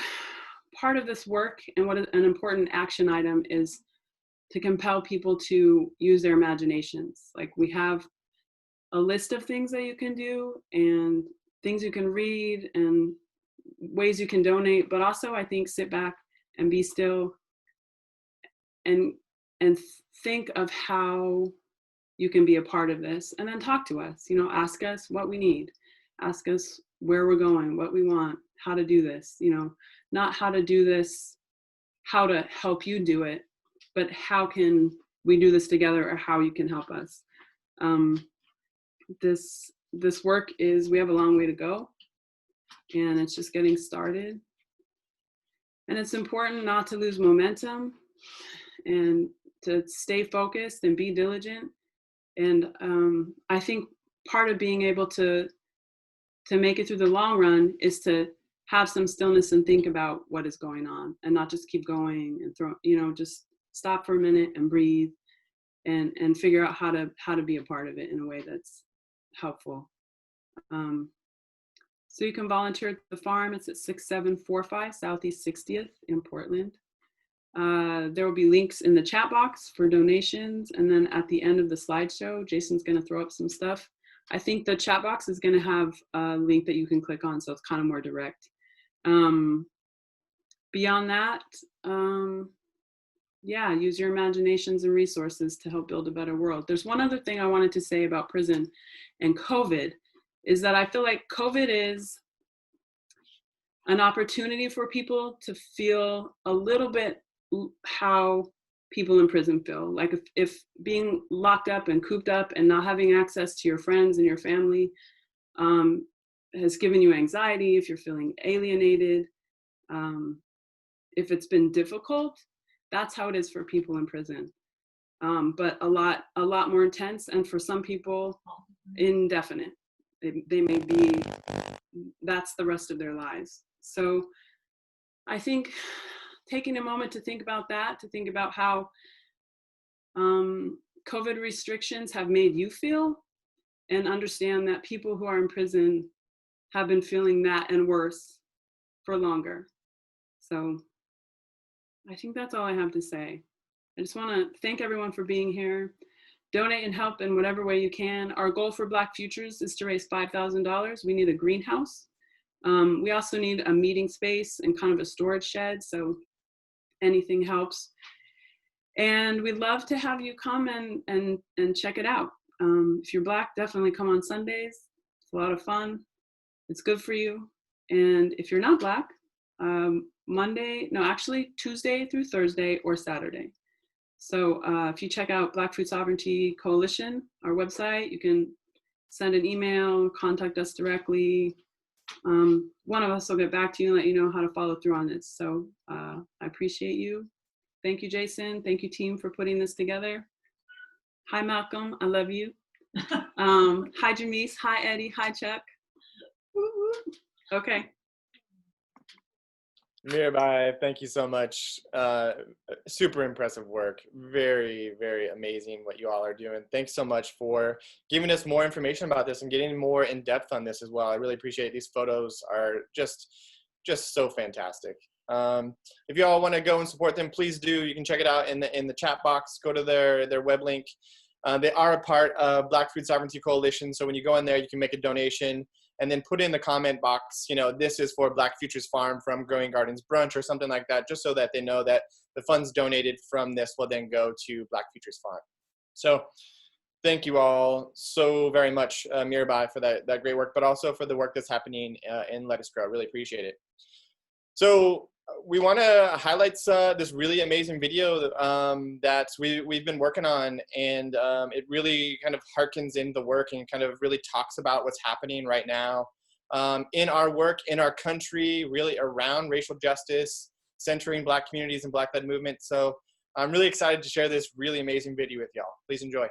this work, and what an important action item is, to compel people to use their imaginations. Like, we have a list of things that you can do and things you can read and ways you can donate, but also I think sit back and be still and think of how you can be a part of this, and then talk to us, ask us what we need, ask us where we're going, what we want, how to do this, not how to do this, how to help you do it, but how can we do this together, or how you can help us. This work we have a long way to go, and it's just getting started. And it's important not to lose momentum and to stay focused and be diligent. And I think part of being able to make it through the long run is to have some stillness and think about what is going on, and not just keep going and just stop for a minute and breathe and figure out how to be a part of it in a way that's helpful. So you can volunteer at the farm. It's at 6745 Southeast 60th in Portland. There will be links in the chat box for donations. And then at the end of the slideshow, Jason's going to throw up some stuff. I think the chat box is going to have a link that you can click on, so it's kind of more direct. Beyond that, yeah, use your imaginations and resources to help build a better world. There's one other thing I wanted to say about prison and COVID, is that I feel like COVID is an opportunity for people to feel a little bit how people in prison feel. Like if being locked up and cooped up and not having access to your friends and your family, has given you anxiety, if you're feeling alienated, if it's been difficult, that's how it is for people in prison. But a lot more intense, and for some people, indefinite. They may be, that's the rest of their lives. So I think taking a moment to think about that, to think about how COVID restrictions have made you feel, and understand that people who are in prison have been feeling that and worse for longer. So I think that's all I have to say. I just want to thank everyone for being here. Donate and help in whatever way you can. Our goal for Black Futures is to raise $5,000. We need a greenhouse. We also need a meeting space and kind of a storage shed, so anything helps. And we'd love to have you come and check it out. If you're Black, definitely come on Sundays. It's a lot of fun. It's good for you. And if you're not Black, Tuesday through Thursday or Saturday. So if you check out Black Food Sovereignty Coalition, our website, you can send an email, contact us directly. One of us will get back to you and let you know how to follow through on this. So I appreciate you. Thank you, Jason. Thank you, team, for putting this together. Hi, Malcolm. I love you. Hi, Janice. Hi, Eddie. Hi, Chuck. Okay. Mirabai, thank you so much. Super impressive work. Very, very amazing what you all are doing. Thanks so much for giving us more information about this and getting more in depth on this as well. I really appreciate it. These photos are just so fantastic. If you all want to go and support them, please do. You can check it out in the chat box. Go to their web link. They are a part of Black Food Sovereignty Coalition. So when you go in there, you can make a donation and then put in the comment box, this is for Black Futures Farm from Growing Gardens Brunch or something like that, just so that they know that the funds donated from this will then go to Black Futures Farm. So thank you all so very much, Mirabai, for that great work, but also for the work that's happening in Let Us Grow. Really appreciate it. So we want to highlight this really amazing video that we've been working on, and it really kind of harkens in the work and kind of really talks about what's happening right now in our work, in our country, really around racial justice, centering Black communities and Black-led movement. So I'm really excited to share this really amazing video with y'all. Please enjoy.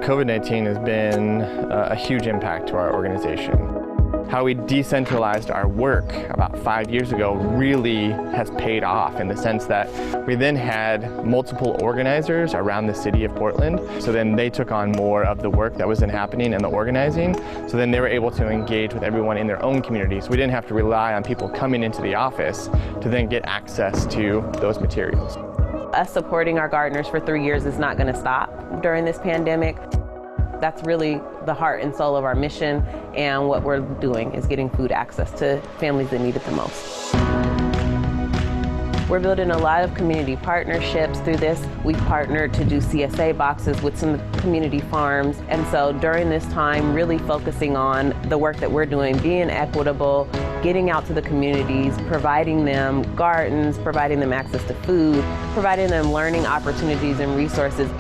COVID-19 has been a huge impact to our organization. How we decentralized our work about 5 years ago really has paid off, in the sense that we then had multiple organizers around the city of Portland. So then they took on more of the work that was then happening and the organizing. So then they were able to engage with everyone in their own communities. We didn't have to rely on people coming into the office to then get access to those materials. Us supporting our gardeners for 3 years is not going to stop during this pandemic. That's really the heart and soul of our mission, and what we're doing is getting food access to families that need it the most. We're building a lot of community partnerships through this. We partnered to do CSA boxes with some community farms, and so during this time, really focusing on the work that we're doing, being equitable, getting out to the communities, providing them gardens, providing them access to food, providing them learning opportunities and resources,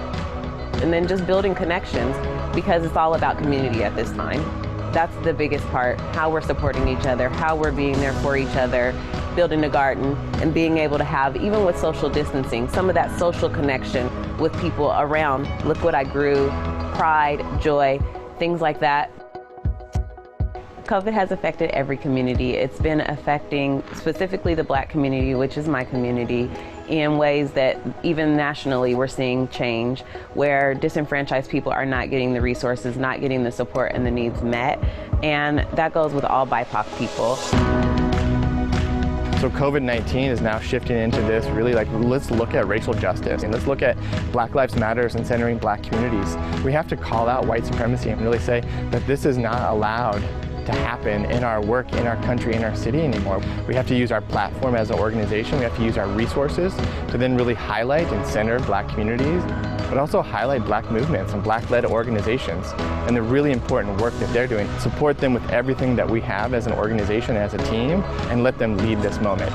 and then just building connections, because it's all about community at this time. That's the biggest part, how we're supporting each other, how we're being there for each other, building a garden, and being able to have, even with social distancing, some of that social connection with people around. Look what I grew, pride, joy, things like that. COVID has affected every community. It's been affecting specifically the Black community, which is my community, in ways that even nationally we're seeing change, where disenfranchised people are not getting the resources, not getting the support and the needs met. And that goes with all BIPOC people. So COVID-19 is now shifting into this really let's look at racial justice and let's look at Black Lives Matters and centering Black communities. We have to call out white supremacy and really say that this is not allowed to happen in our work, in our country, in our city anymore. We have to use our platform as an organization. We have to use our resources to then really highlight and center Black communities, but also highlight Black movements and Black-led organizations and the really important work that they're doing. Support them with everything that we have as an organization, as a team, and let them lead this moment.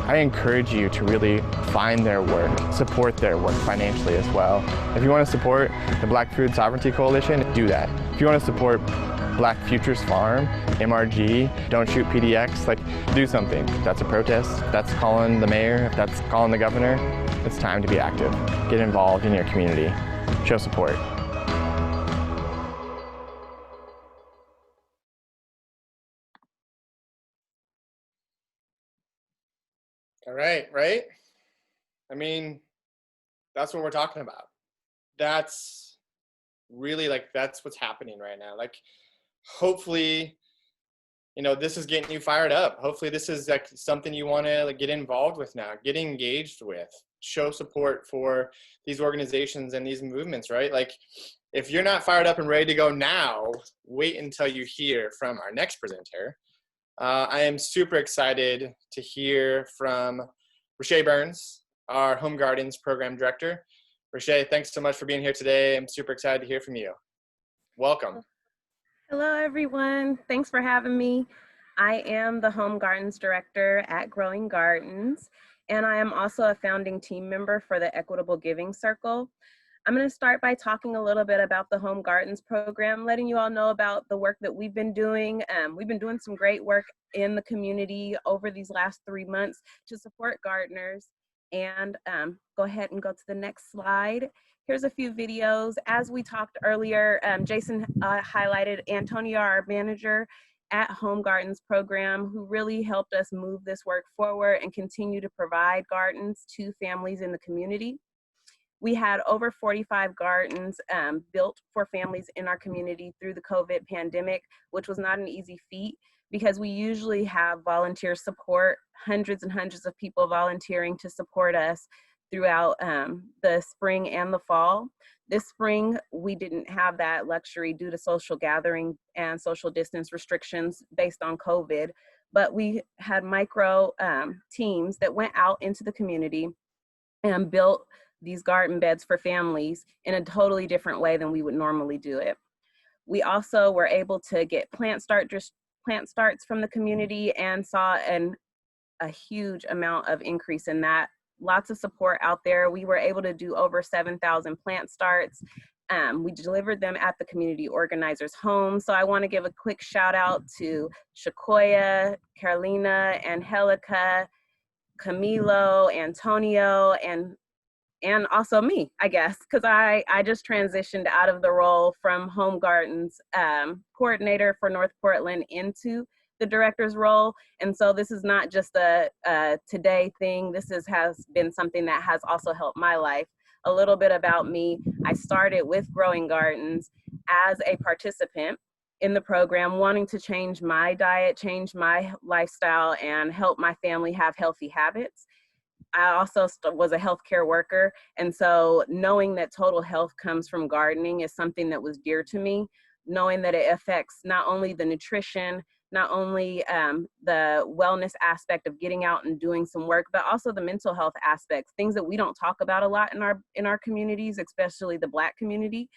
I encourage you to really find their work, support their work financially as well. If you want to support the Black Food Sovereignty Coalition, do that. If you want to support Black Futures Farm, MRG, Don't Shoot PDX, like, do something. If that's a protest, if that's calling the mayor, if that's calling the governor, it's time to be active. Get involved in your community. Show support. All right, right? I mean, that's what we're talking about. That's really, like, that's what's happening right now. Like, hopefully, you know, this is getting you fired up. Hopefully this is like something you want to, like, get involved with now, get engaged with, show support for these organizations and these movements, right? Like, if you're not fired up and ready to go now, wait until you hear from our next presenter. I am super excited to hear from Rashae Burns, our Home Gardens Program Director. Rashae, thanks so much for being here today. I'm super excited to hear from you. Welcome. Hello, everyone. Thanks for having me. I am the Home Gardens Director at Growing Gardens, and I am also a founding team member for the Equitable Giving Circle. I'm going to start by talking a little bit about the Home Gardens program, letting you all know about the work that we've been doing. We've been doing some great work in the community over these last 3 months to support gardeners. And go ahead and go to the next slide. Here's a few videos. As we talked earlier, Jason highlighted Antonio, our manager at Home Gardens program, who really helped us move this work forward and continue to provide gardens to families in the community. We had over 45 gardens built for families in our community through the COVID pandemic, which was not an easy feat because we usually have volunteer support, hundreds and hundreds of people volunteering to support us throughout the spring and the fall. This spring, we didn't have that luxury due to social gathering and social distance restrictions based on COVID, but we had micro teams that went out into the community and built these garden beds for families in a totally different way than we would normally do it. We also were able to get plant starts from the community and saw a huge amount of increase in that. Lots of support out there. We were able to do over 7,000 plant starts. We delivered them at the community organizers' homes. So I want to give a quick shout out to Shakoya, Carolina, Angelica, Camilo, Antonio, and also me, I guess, because I just transitioned out of the role from Home Gardens coordinator for North Portland into the director's role. And so this is not just a today thing. This has been something that has also helped my life. A little bit about me. I started with Growing Gardens as a participant in the program, wanting to change my diet, change my lifestyle, and help my family have healthy habits. I also was a healthcare worker, and so knowing that total health comes from gardening is something that was dear to me, knowing that it affects not only the nutrition, not only the wellness aspect of getting out and doing some work, but also the mental health aspects, things that we don't talk about a lot in our communities, especially the Black community.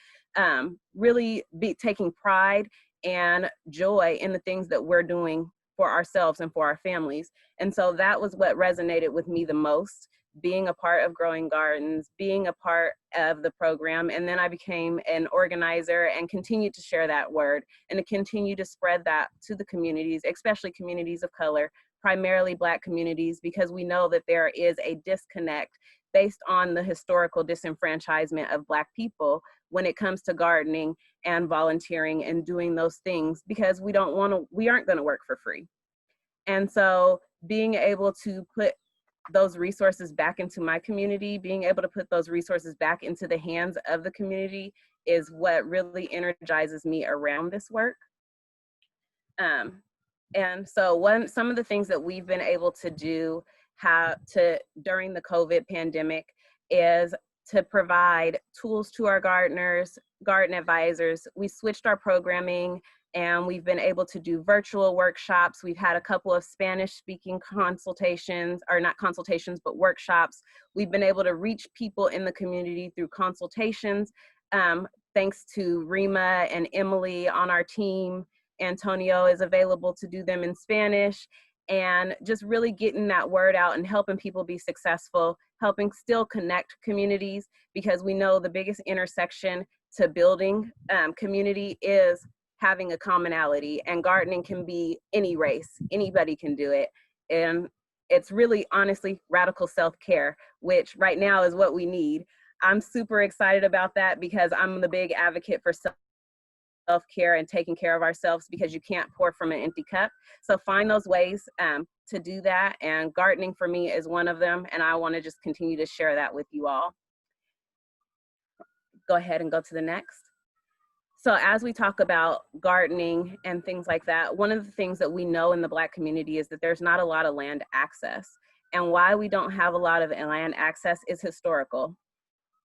Really be taking pride and joy in the things that we're doing for ourselves and for our families. And so that was what resonated with me the most, being a part of Growing Gardens, being a part of the program. And then I became an organizer and continued to share that word and to continue to spread that to the communities, especially communities of color, primarily Black communities, because we know that there is a disconnect based on the historical disenfranchisement of Black people when it comes to gardening and volunteering and doing those things, because we aren't going to work for free. And so being able to put those resources back into my community, being able to put those resources back into the hands of the community is what really energizes me around this work. And so some of the things that we've been able to do during the COVID pandemic is to provide tools to our gardeners, garden advisors. We switched our programming and we've been able to do virtual workshops. We've had a couple of Spanish speaking consultations, or not consultations, but workshops. We've been able to reach people in the community through consultations. Thanks to Rima and Emily on our team. Antonio is available to do them in Spanish. and just really getting that word out and helping people be successful, helping still connect communities, because we know the biggest intersection to building community is having a commonality, and gardening can be any race, anybody can do it. And it's really honestly radical self-care, which right now is what we need. I'm super excited about that because I'm the big advocate for self-care and taking care of ourselves, because you can't pour from an empty cup. So find those ways to do that, and gardening for me is one of them, and I want to just continue to share that with you all. Go ahead and go to the next. So as we talk about gardening and things like that, one of the things that we know in the Black community is that there's not a lot of land access. And why we don't have a lot of land access is historical.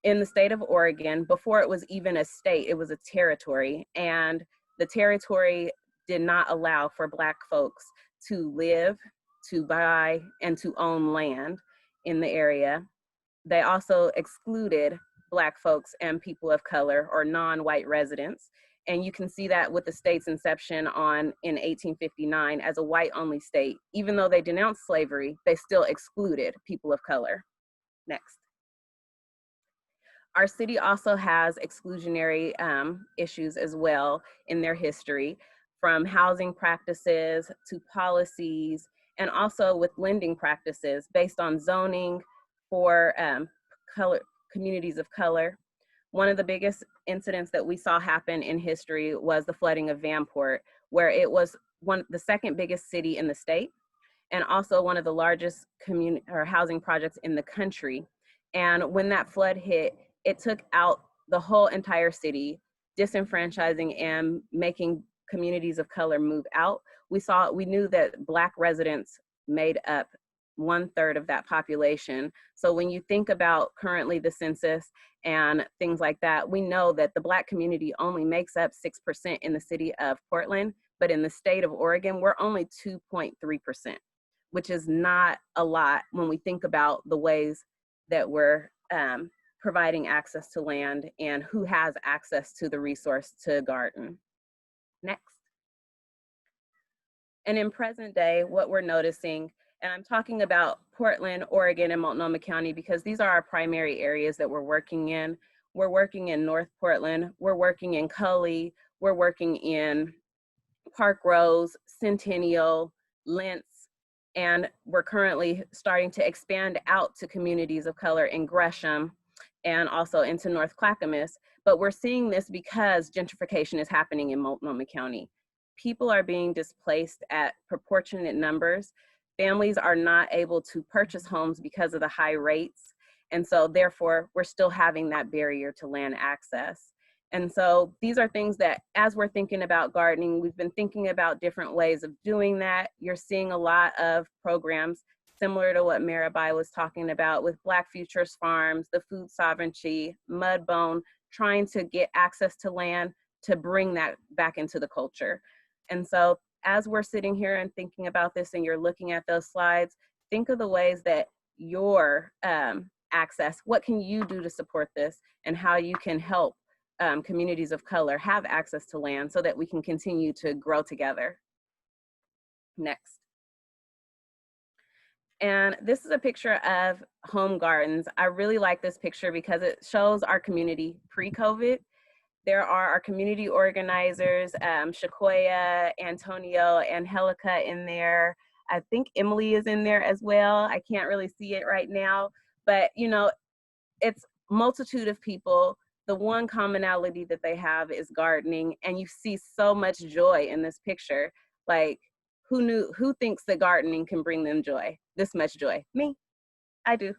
In the state of Oregon, before it was even a state, it was a territory, and the territory did not allow for Black folks to live, to buy, and to own land in the area. They also excluded Black folks and people of color or non-white residents. And you can see that with the state's inception in 1859 as a white-only state. Even though they denounced slavery, they still excluded people of color. Next. Our city also has exclusionary issues as well in their history, from housing practices to policies, and also with lending practices based on zoning for communities of color. One of the biggest incidents that we saw happen in history was the flooding of Vanport, where it was the second biggest city in the state, and also one of the largest housing projects in the country. And when that flood hit, it took out the whole entire city, disenfranchising and making communities of color move out. We knew that Black residents made up 1/3 of that population. So when you think about currently the census and things like that, we know that the Black community only makes up 6% in the city of Portland, but in the state of Oregon, we're only 2.3%, which is not a lot when we think about the ways that we're providing access to land and who has access to the resource to garden. Next. And in present day, what we're noticing, and I'm talking about Portland, Oregon, and Multnomah County because these are our primary areas that we're working in. We're working in North Portland, we're working in Cully, we're working in Park Rose, Centennial, Lentz, and we're currently starting to expand out to communities of color in Gresham and also into North Clackamas. But we're seeing this because gentrification is happening in Multnomah County. People are being displaced at proportionate numbers. Families are not able to purchase homes because of the high rates. And so therefore, we're still having that barrier to land access. And so these are things that as we're thinking about gardening, we've been thinking about different ways of doing that. You're seeing a lot of programs similar to what Mirabai was talking about with Black Futures Farms, the Food Sovereignty, Mudbone, trying to get access to land to bring that back into the culture. And so as we're sitting here and thinking about this and you're looking at those slides, think of the ways that your access, what can you do to support this and how you can help communities of color have access to land so that we can continue to grow together. Next. And this is a picture of home gardens. I really like this picture because it shows our community pre-COVID. There are our community organizers, Shakoya, Antonio, Angelica in there. I think Emily is in there as well. I can't really see it right now, but you know, it's multitude of people. The one commonality that they have is gardening, and you see so much joy in this picture. Like, who thinks that gardening can bring them joy? This much joy? Me, I do.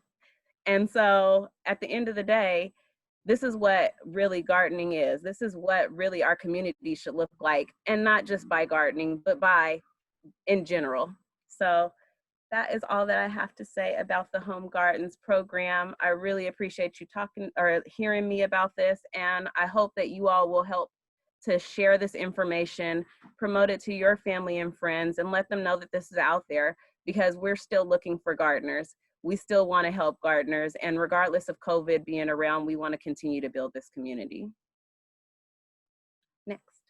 And so at the end of the day, this is what really gardening is. This is what really our community should look like, and not just by gardening, but by in general. So that is all that I have to say about the Home Gardens program. I really appreciate you talking or hearing me about this, and I hope that you all will help to share this information, promote it to your family and friends, and let them know that this is out there, because we're still looking for gardeners. We still want to help gardeners, and regardless of COVID being around, we want to continue to build this community. Next.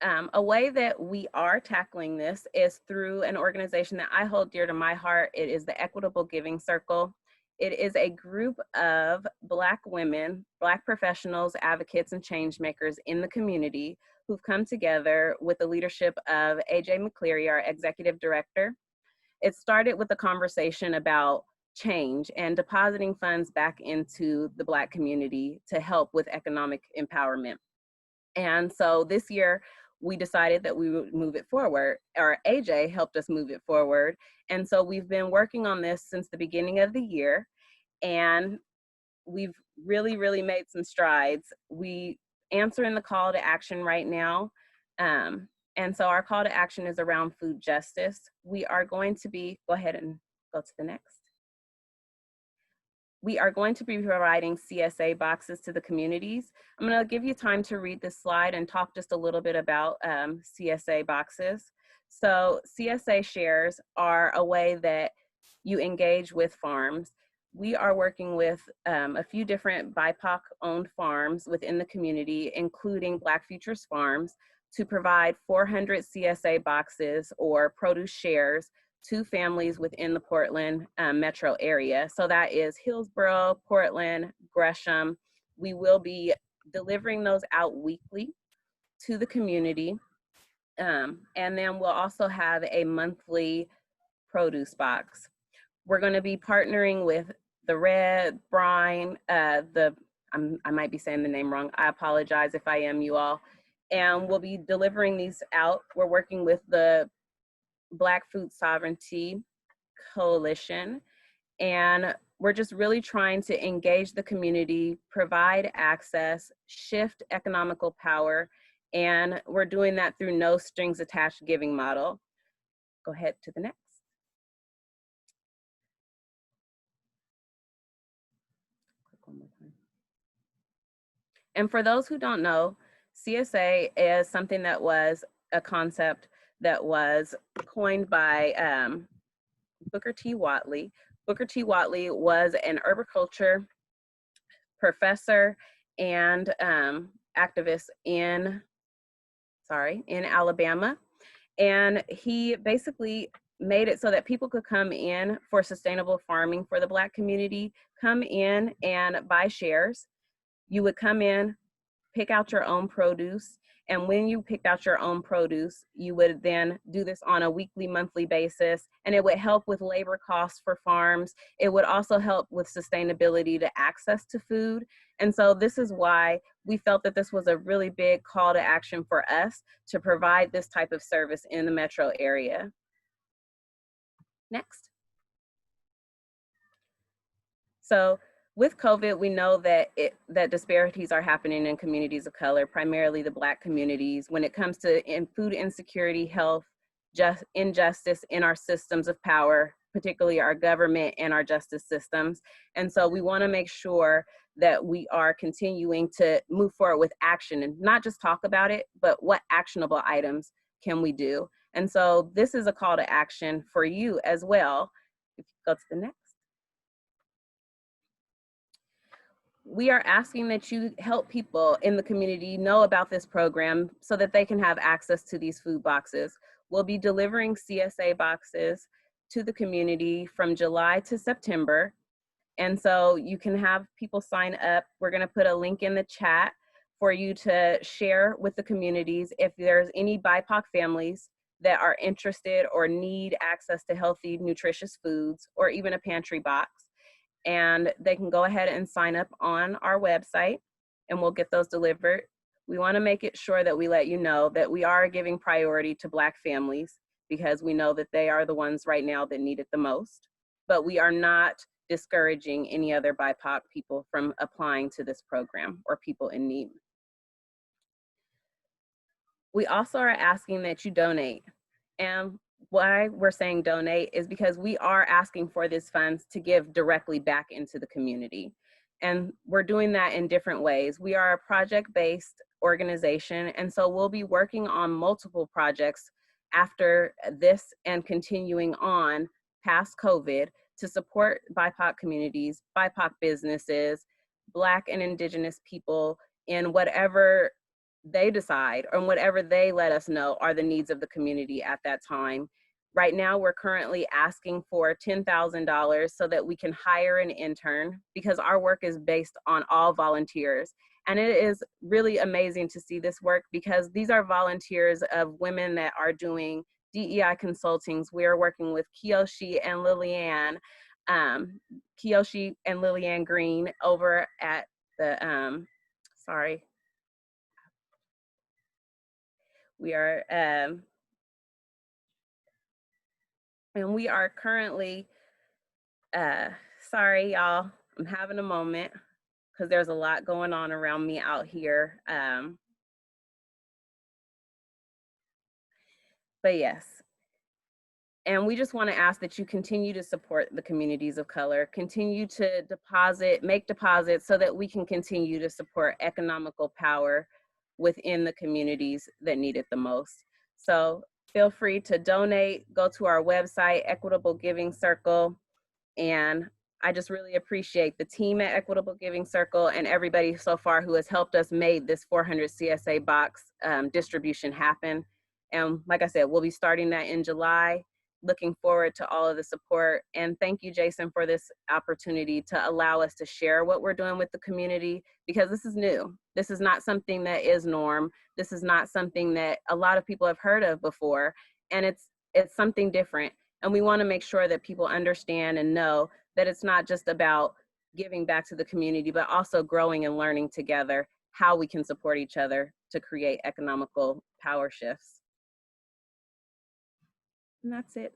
A way that we are tackling this is through an organization that I hold dear to my heart. It is the Equitable Giving Circle. It is a group of Black women, Black professionals, advocates, and change makers in the community who've come together with the leadership of AJ McCleary, our executive director. It started with a conversation about change and depositing funds back into the Black community to help with economic empowerment. And so this year, we decided that we would move it forward, or AJ helped us move it forward. And so we've been working on this since the beginning of the year, and we've really made some strides. We answering the call to action right now. And so our call to action is around food justice. We are going to be, go ahead and go to the next. We are going to be providing CSA boxes to the communities. I'm going to give you time to read this slide and talk just a little bit about CSA boxes. So CSA shares are a way that you engage with farms. We are working with a few different BIPOC-owned farms within the community, including Black Futures Farms, to provide 400 CSA boxes or produce shares to families within the Portland metro area. So that is Hillsborough, Portland, Gresham. We will be delivering those out weekly to the community. And then we'll also have a monthly produce box. We're going to be partnering with the Red Brine, I might be saying the name wrong. I apologize if I am, you all. And we'll be delivering these out. We're working with the Black Food Sovereignty Coalition, and we're just really trying to engage the community, provide access, shift economical power, and we're doing that through no strings attached giving model. Go ahead to the next. Click one more time. And for those who don't know, CSA is something that was a concept that was coined by Booker T. Whatley. Booker T. Whatley was an herboriculture professor and activist in Alabama. And he basically made it so that people could come in for sustainable farming for the Black community, come in and buy shares. You would come in, pick out your own produce, and when you picked out your own produce, you would then do this on a weekly, monthly basis, and it would help with labor costs for farms. It would also help with sustainability to access to food. And so this is why we felt that this was a really big call to action for us to provide this type of service in the metro area. Next. So with COVID, we know that disparities are happening in communities of color, primarily the Black communities, when it comes to food insecurity, health, injustice in our systems of power, particularly our government and our justice systems. And so we want to make sure that we are continuing to move forward with action and not just talk about it, but what actionable items can we do? And so this is a call to action for you as well. If you go to the next. We are asking that you help people in the community know about this program so that they can have access to these food boxes. We'll be delivering CSA boxes to the community from July to September. And so you can have people sign up. We're going to put a link in the chat for you to share with the communities if there's any BIPOC families that are interested or need access to healthy, nutritious foods, or even a pantry box. And they can go ahead and sign up on our website and we'll get those delivered. We want to make it sure that we let you know that we are giving priority to Black families because we know that they are the ones right now that need it the most. But we are not discouraging any other BIPOC people from applying to this program or people in need. We also are asking that you donate. And why we're saying donate is because we are asking for these funds to give directly back into the community. And we're doing that in different ways. We are a project-based organization, and so we'll be working on multiple projects after this and continuing on past COVID to support BIPOC communities, BIPOC businesses, Black and Indigenous people in whatever they decide, or whatever they let us know are the needs of the community at that time. Right now, we're currently asking for $10,000 so that we can hire an intern, because our work is based on all volunteers. And it is really amazing to see this work, because these are volunteers of women that are doing DEI consultings. We are working with Kiyoshi and Lillian Green over at the, we are, and we are currently, sorry y'all, I'm having a moment because there's a lot going on around me out here. But yes, and we just want to ask that you continue to support the communities of color, continue to make deposits so that we can continue to support economical power within the communities that need it the most. So feel free to donate, go to our website, Equitable Giving Circle, and I just really appreciate the team at Equitable Giving Circle and everybody so far who has helped us make this 400 CSA box distribution happen. And like I said, we'll be starting that in July. Looking forward to all of the support. And thank you, Jason, for this opportunity to allow us to share what we're doing with the community, because this is new. This is not something that is norm. This is not something that a lot of people have heard of before. And it's something different. And we want to make sure that people understand and know that it's not just about giving back to the community, but also growing and learning together how we can support each other to create economical power shifts. And that's it.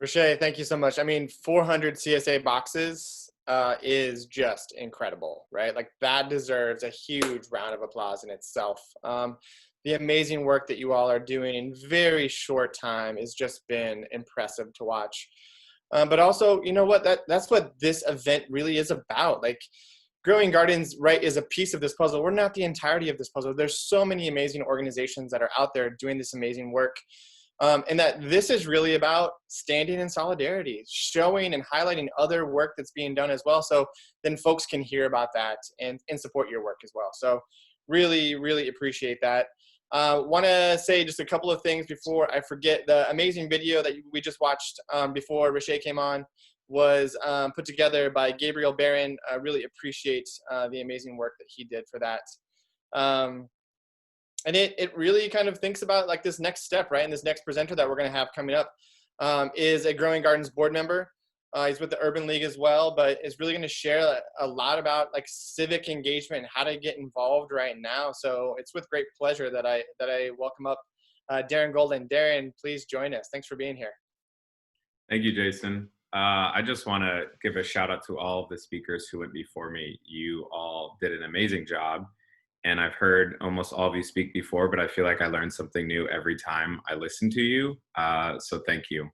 Rashae, thank you so much. I mean, 400 CSA boxes is just incredible, right? Like, that deserves a huge round of applause in itself. The amazing work that you all are doing in very short time has just been impressive to watch. But also, you know what, that's what this event really is about. Like, Growing Gardens, right, is a piece of this puzzle. We're not the entirety of this puzzle. There's so many amazing organizations that are out there doing this amazing work. And that this is really about standing in solidarity, showing and highlighting other work that's being done as well. So then folks can hear about that and support your work as well. So really, really appreciate that. Want to say just a couple of things before I forget. The amazing video that we just watched before Rashae came on was put together by Gabriel Barron. I really appreciate the amazing work that he did for that. And it really kind of thinks about like this next step, right? And this next presenter that we're going to have coming up is a Growing Gardens board member. He's with the Urban League as well, but is really going to share a lot about like civic engagement and how to get involved right now. So it's with great pleasure that I welcome up Darren Golden. Darren, please join us. Thanks for being here. Thank you, Jason. I just want to give a shout out to all of the speakers who went before me. You all did an amazing job. And I've heard almost all of you speak before, but I feel like I learn something new every time I listen to you. So thank you.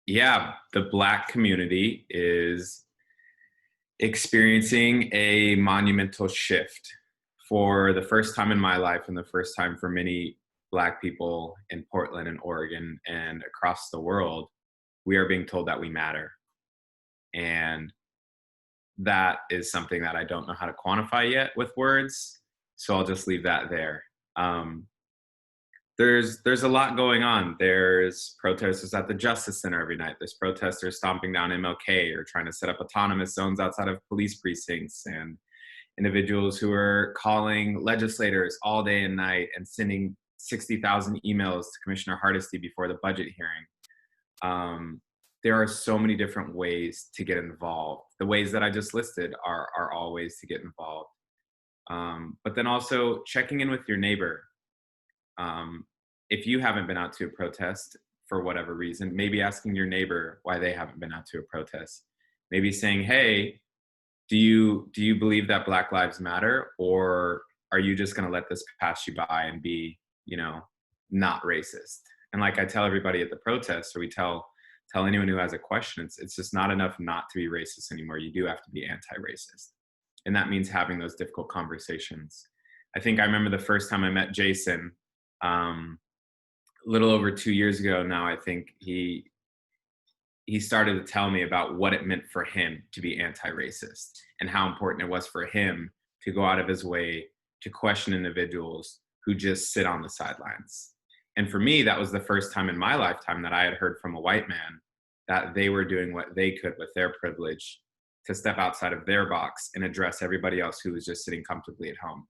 Yeah, the Black community is experiencing a monumental shift for the first time in my life and the first time for many Black people in Portland and Oregon and across the world. We are being told that we matter. And that is something that I don't know how to quantify yet with words, so I'll just leave that there. There's a lot going on. There's protesters at the Justice Center every night. There's protesters stomping down MLK or trying to set up autonomous zones outside of police precincts, and individuals who are calling legislators all day and night and sending 60,000 emails to Commissioner Hardesty before the budget hearing. There are so many different ways to get involved. The ways that I just listed are all ways to get involved. But then also checking in with your neighbor. If you haven't been out to a protest for whatever reason, maybe asking your neighbor why they haven't been out to a protest. Maybe saying, hey, do you believe that Black Lives Matter? Or are you just gonna let this pass you by and be, not racist? And like I tell everybody at the protest, or we tell anyone who has a question, it's just not enough not to be racist anymore. You do have to be anti-racist. And that means having those difficult conversations. I think I remember the first time I met Jason, a little over 2 years ago now. I think he started to tell me about what it meant for him to be anti-racist and how important it was for him to go out of his way to question individuals who just sit on the sidelines. And for me, that was the first time in my lifetime that I had heard from a white man that they were doing what they could with their privilege to step outside of their box and address everybody else who was just sitting comfortably at home.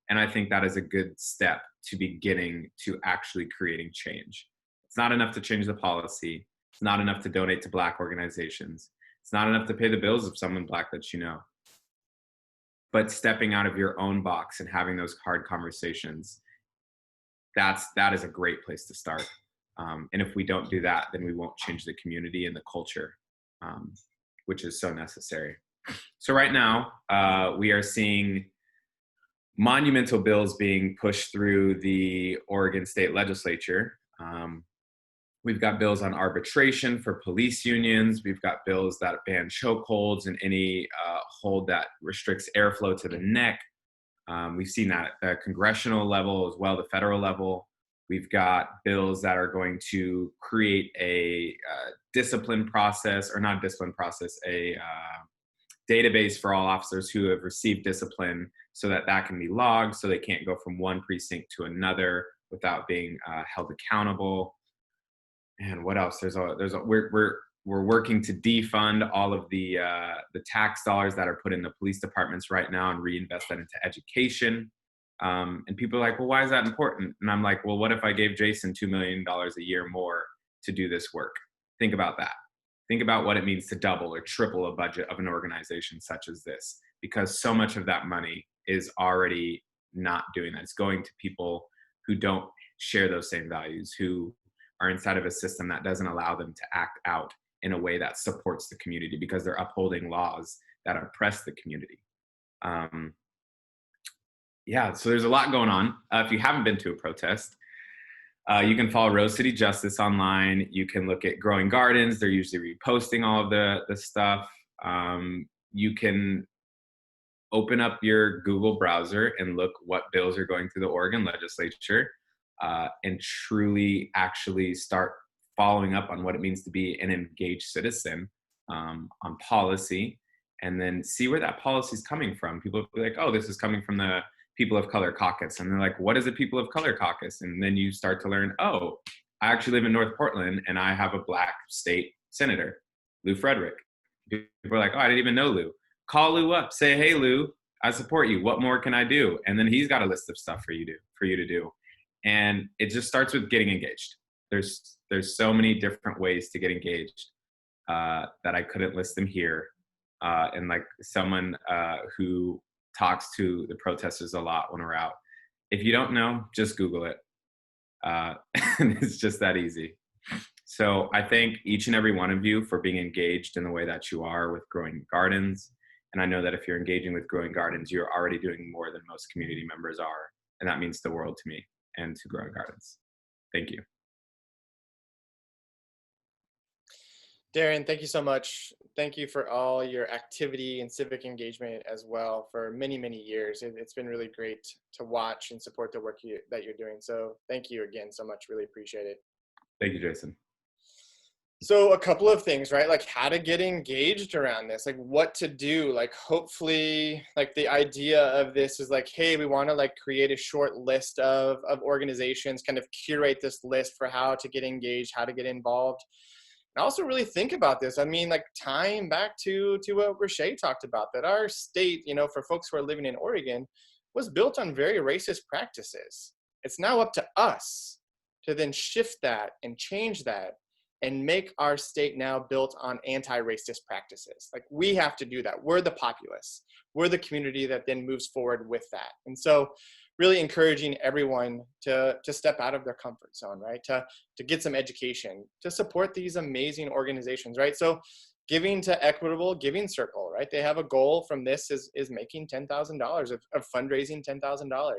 And I think that is a good step to beginning to actually creating change. It's not enough to change the policy. It's not enough to donate to Black organizations. It's not enough to pay the bills of someone Black that you know. But stepping out of your own box and having those hard conversations, that is a great place to start. And if we don't do that, then we won't change the community and the culture, which is so necessary. So right now, we are seeing monumental bills being pushed through the Oregon State Legislature. We've got bills on arbitration for police unions. We've got bills that ban chokeholds and any hold that restricts airflow to the neck. We've seen that at the congressional level as well, the federal level. We've got bills that are going to create a discipline process, or not discipline process, a database for all officers who have received discipline so that that can be logged, so they can't go from one precinct to another without being held accountable. And what else? We're working to defund all of the tax dollars that are put in the police departments right now and reinvest that into education. And people are like, well, why is that important? And I'm like, well, what if I gave Jason $2 million a year more to do this work? Think about that. Think about what it means to double or triple a budget of an organization such as this, because so much of that money is already not doing that. It's going to people who don't share those same values, who are inside of a system that doesn't allow them to act out in a way that supports the community because they're upholding laws that oppress the community. Yeah, so there's a lot going on. If you haven't been to a protest, you can follow Rose City Justice online. You can look at Growing Gardens. They're usually reposting all of the stuff. You can open up your Google browser and look what bills are going through the Oregon legislature, and truly actually start following up on what it means to be an engaged citizen on policy, and then see where that policy is coming from. People will be like, oh, this is coming from the People of Color Caucus. And they're like, what is a People of Color Caucus? And then you start to learn, oh, I actually live in North Portland and I have a Black state senator, Lou Frederick. People are like, oh, I didn't even know Lou. Call Lou up, say, hey, Lou, I support you. What more can I do? And then he's got a list of stuff for you to do. And it just starts with getting engaged. There's so many different ways to get engaged that I couldn't list them here. And like someone who talks to the protesters a lot when we're out, if you don't know, just Google it. It's just that easy. So I thank each and every one of you for being engaged in the way that you are with Growing Gardens. And I know that if you're engaging with Growing Gardens, you're already doing more than most community members are. And that means the world to me and to Growing Gardens. Thank you. Darren, thank you so much. Thank you for all your activity and civic engagement as well for many, many years. It's been really great to watch and support the work that you're doing. So thank you again so much. Really appreciate it. Thank you, Jason. So a couple of things, right? Like how to get engaged around this, like what to do. Like hopefully, like the idea of this is like, hey, we want to like create a short list of organizations, kind of curate this list for how to get engaged, how to get involved. And also really think about this. I mean, like tying back to what Rashae talked about, that our state, you know, for folks who are living in Oregon, was built on very racist practices. It's now up to us to then shift that and change that and make our state now built on anti-racist practices. Like we have to do that. We're the populace. We're the community that then moves forward with that. And so really encouraging everyone to step out of their comfort zone, right? To get some education, to support these amazing organizations, right? So giving to Equitable, Giving Circle, right? They have a goal from this is making $10,000 of fundraising $10,000.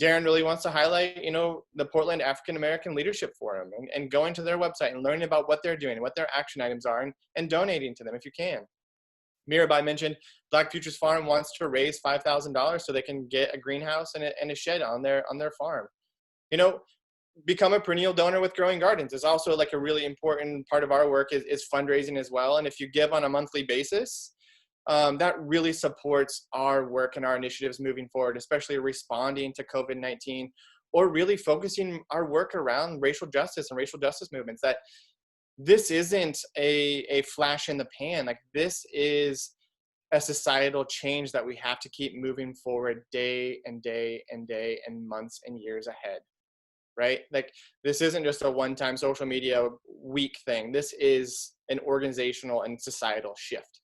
Darren really wants to highlight, you know, the Portland African American Leadership Forum and going to their website and learning about what they're doing, what their action items are, and donating to them if you can. Mirabai mentioned Black Futures Farm wants to raise $5,000 so they can get a greenhouse and a shed on their farm. You know, become a perennial donor with Growing Gardens is also like a really important part of our work is fundraising as well. And if you give on a monthly basis, that really supports our work and our initiatives moving forward, especially responding to COVID-19, or really focusing our work around racial justice and racial justice movements. That this isn't a flash in the pan. Like, this is a societal change that we have to keep moving forward day and day and day and months and years ahead, right? Like, this isn't just a one-time social media week thing. This is an organizational and societal shift.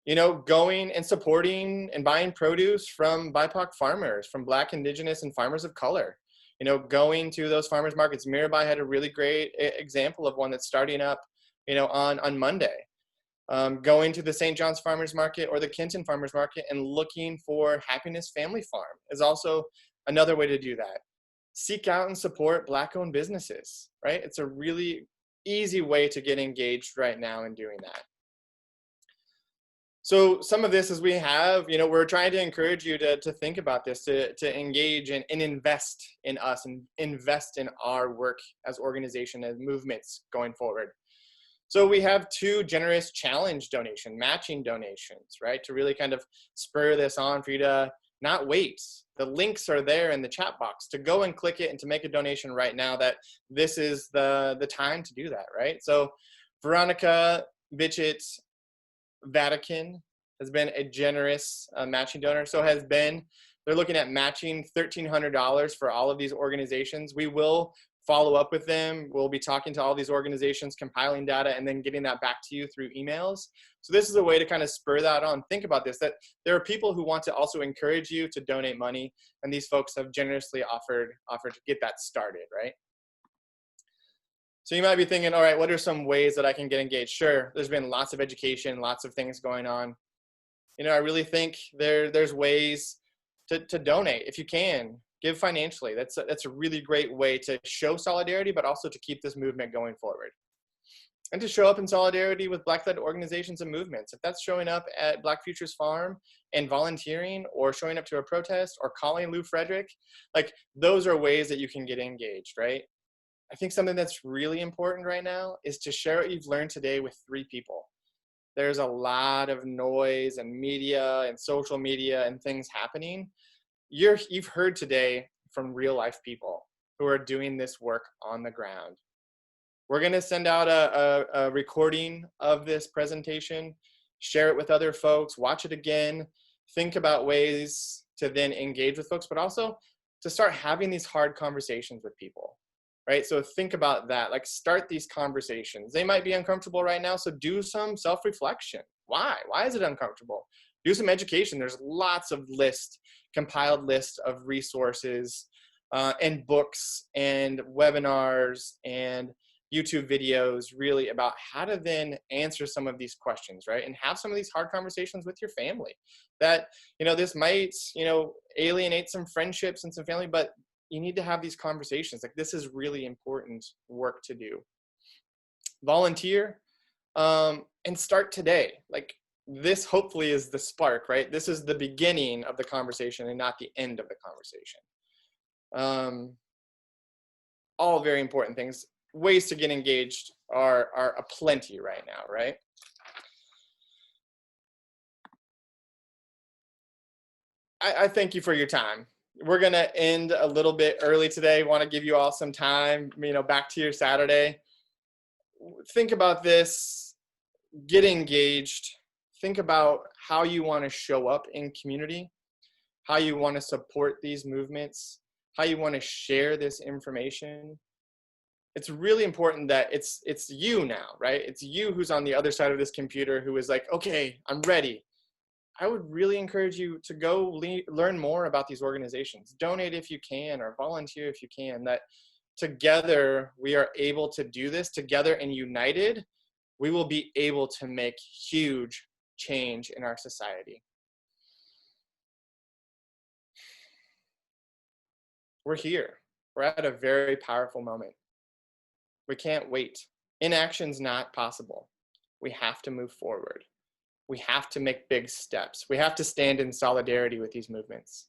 You know, going and supporting and buying produce from BIPOC farmers, from Black, Indigenous, and farmers of color. You know, going to those farmers markets. Mirabai had a really great example of one that's starting up, you know, on Monday. Going to the St. John's Farmers Market or the Kenton Farmers Market and looking for Happiness Family Farm is also another way to do that. Seek out and support Black-owned businesses, right? It's a really easy way to get engaged right now in doing that. So some of this is we have, you know, we're trying to encourage you to think about this, to engage and invest in us and invest in our work as organization, as movements going forward. So we have 2 generous challenge matching donations, right? To really kind of spur this on for you to not wait. The links are there in the chat box to go and click it and to make a donation right now. That this is the time to do that, right? So Veronica Bitchett Vatican has been a generous matching donor. So has Ben. They're looking at matching $1,300 for all of these organizations. We will follow up with them. We'll be talking to all these organizations, compiling data, and then getting that back to you through emails. So this is a way to kind of spur that on. Think about this, that there are people who want to also encourage you to donate money, and these folks have generously offered to get that started, right? So you might be thinking, all right, what are some ways that I can get engaged? Sure, there's been lots of education, lots of things going on. You know, I really think there's ways to donate if you can. Give financially. That's a really great way to show solidarity, but also to keep this movement going forward. And to show up in solidarity with Black-led organizations and movements. If that's showing up at Black Futures Farm and volunteering, or showing up to a protest, or calling Lou Frederick, like, those are ways that you can get engaged, right? I think something that's really important right now is to share what you've learned today with 3 people. There's a lot of noise and media and social media and things happening. You've heard today from real life people who are doing this work on the ground. We're going to send out a recording of this presentation, share it with other folks, watch it again, think about ways to then engage with folks, but also to start having these hard conversations with people, right? So think about that, like, start these conversations. They might be uncomfortable right now, so do some self-reflection. Why is it uncomfortable? Do some education. There's lots of compiled lists of resources and books and webinars and YouTube videos, really, about how to then answer some of these questions, right? And have some of these hard conversations with your family. That, you know, this might, you know, alienate some friendships and some family, but you need to have these conversations. Like, this is really important work to do. Volunteer and start today. Like, this hopefully is the spark, right? This is the beginning of the conversation and not the end of the conversation. All very important things. Ways to get engaged are aplenty right now, right? I thank you for your time. We're gonna end a little bit early today. Want to give you all some time, you know, back to your Saturday. Think about this, get engaged. Think about how you want to show up in community, how you want to support these movements, how you want to share this information. It's really important that it's you now, right? It's you who's on the other side of this computer who is like, okay, I'm ready. I would really encourage you to go learn more about these organizations. Donate if you can, or volunteer if you can. That together we are able to do this. Together and united, we will be able to make huge change in our society. We're here. We're at a very powerful moment. We can't wait. Inaction's not possible. We have to move forward. We have to make big steps. We have to stand in solidarity with these movements.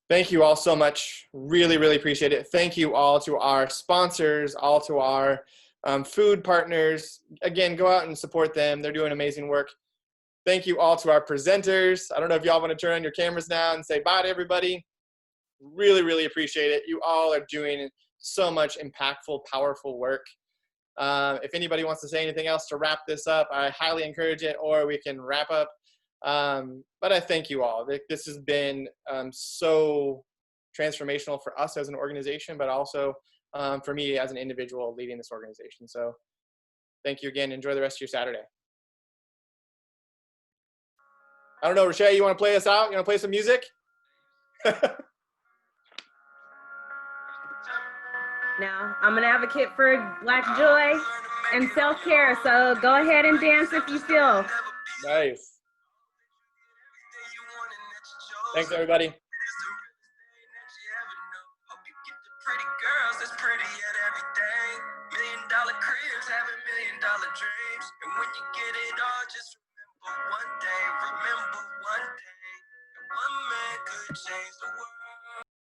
Thank you all so much. Really, really appreciate it. Thank you all to our sponsors, all to our food partners. Again, go out and support them. They're doing amazing work. Thank you all to our presenters. I don't know if y'all want to turn on your cameras now and say bye to everybody. Really, really appreciate it. You all are doing so much impactful, powerful work. If anybody wants to say anything else to wrap this up, I highly encourage it, or we can wrap up. But I thank you all. This has been so transformational for us as an organization, but also for me as an individual leading this organization. So thank you again. Enjoy the rest of your Saturday. I don't know, Rashae, you want to play us out? You want to play some music? Now, I'm an advocate for Black joy and self-care, so go ahead and dance if you feel. Nice. Thanks, everybody. $1,000,000 cribs, having $1,000,000 dreams. And when you get it all, just remember one day, one man could change the world.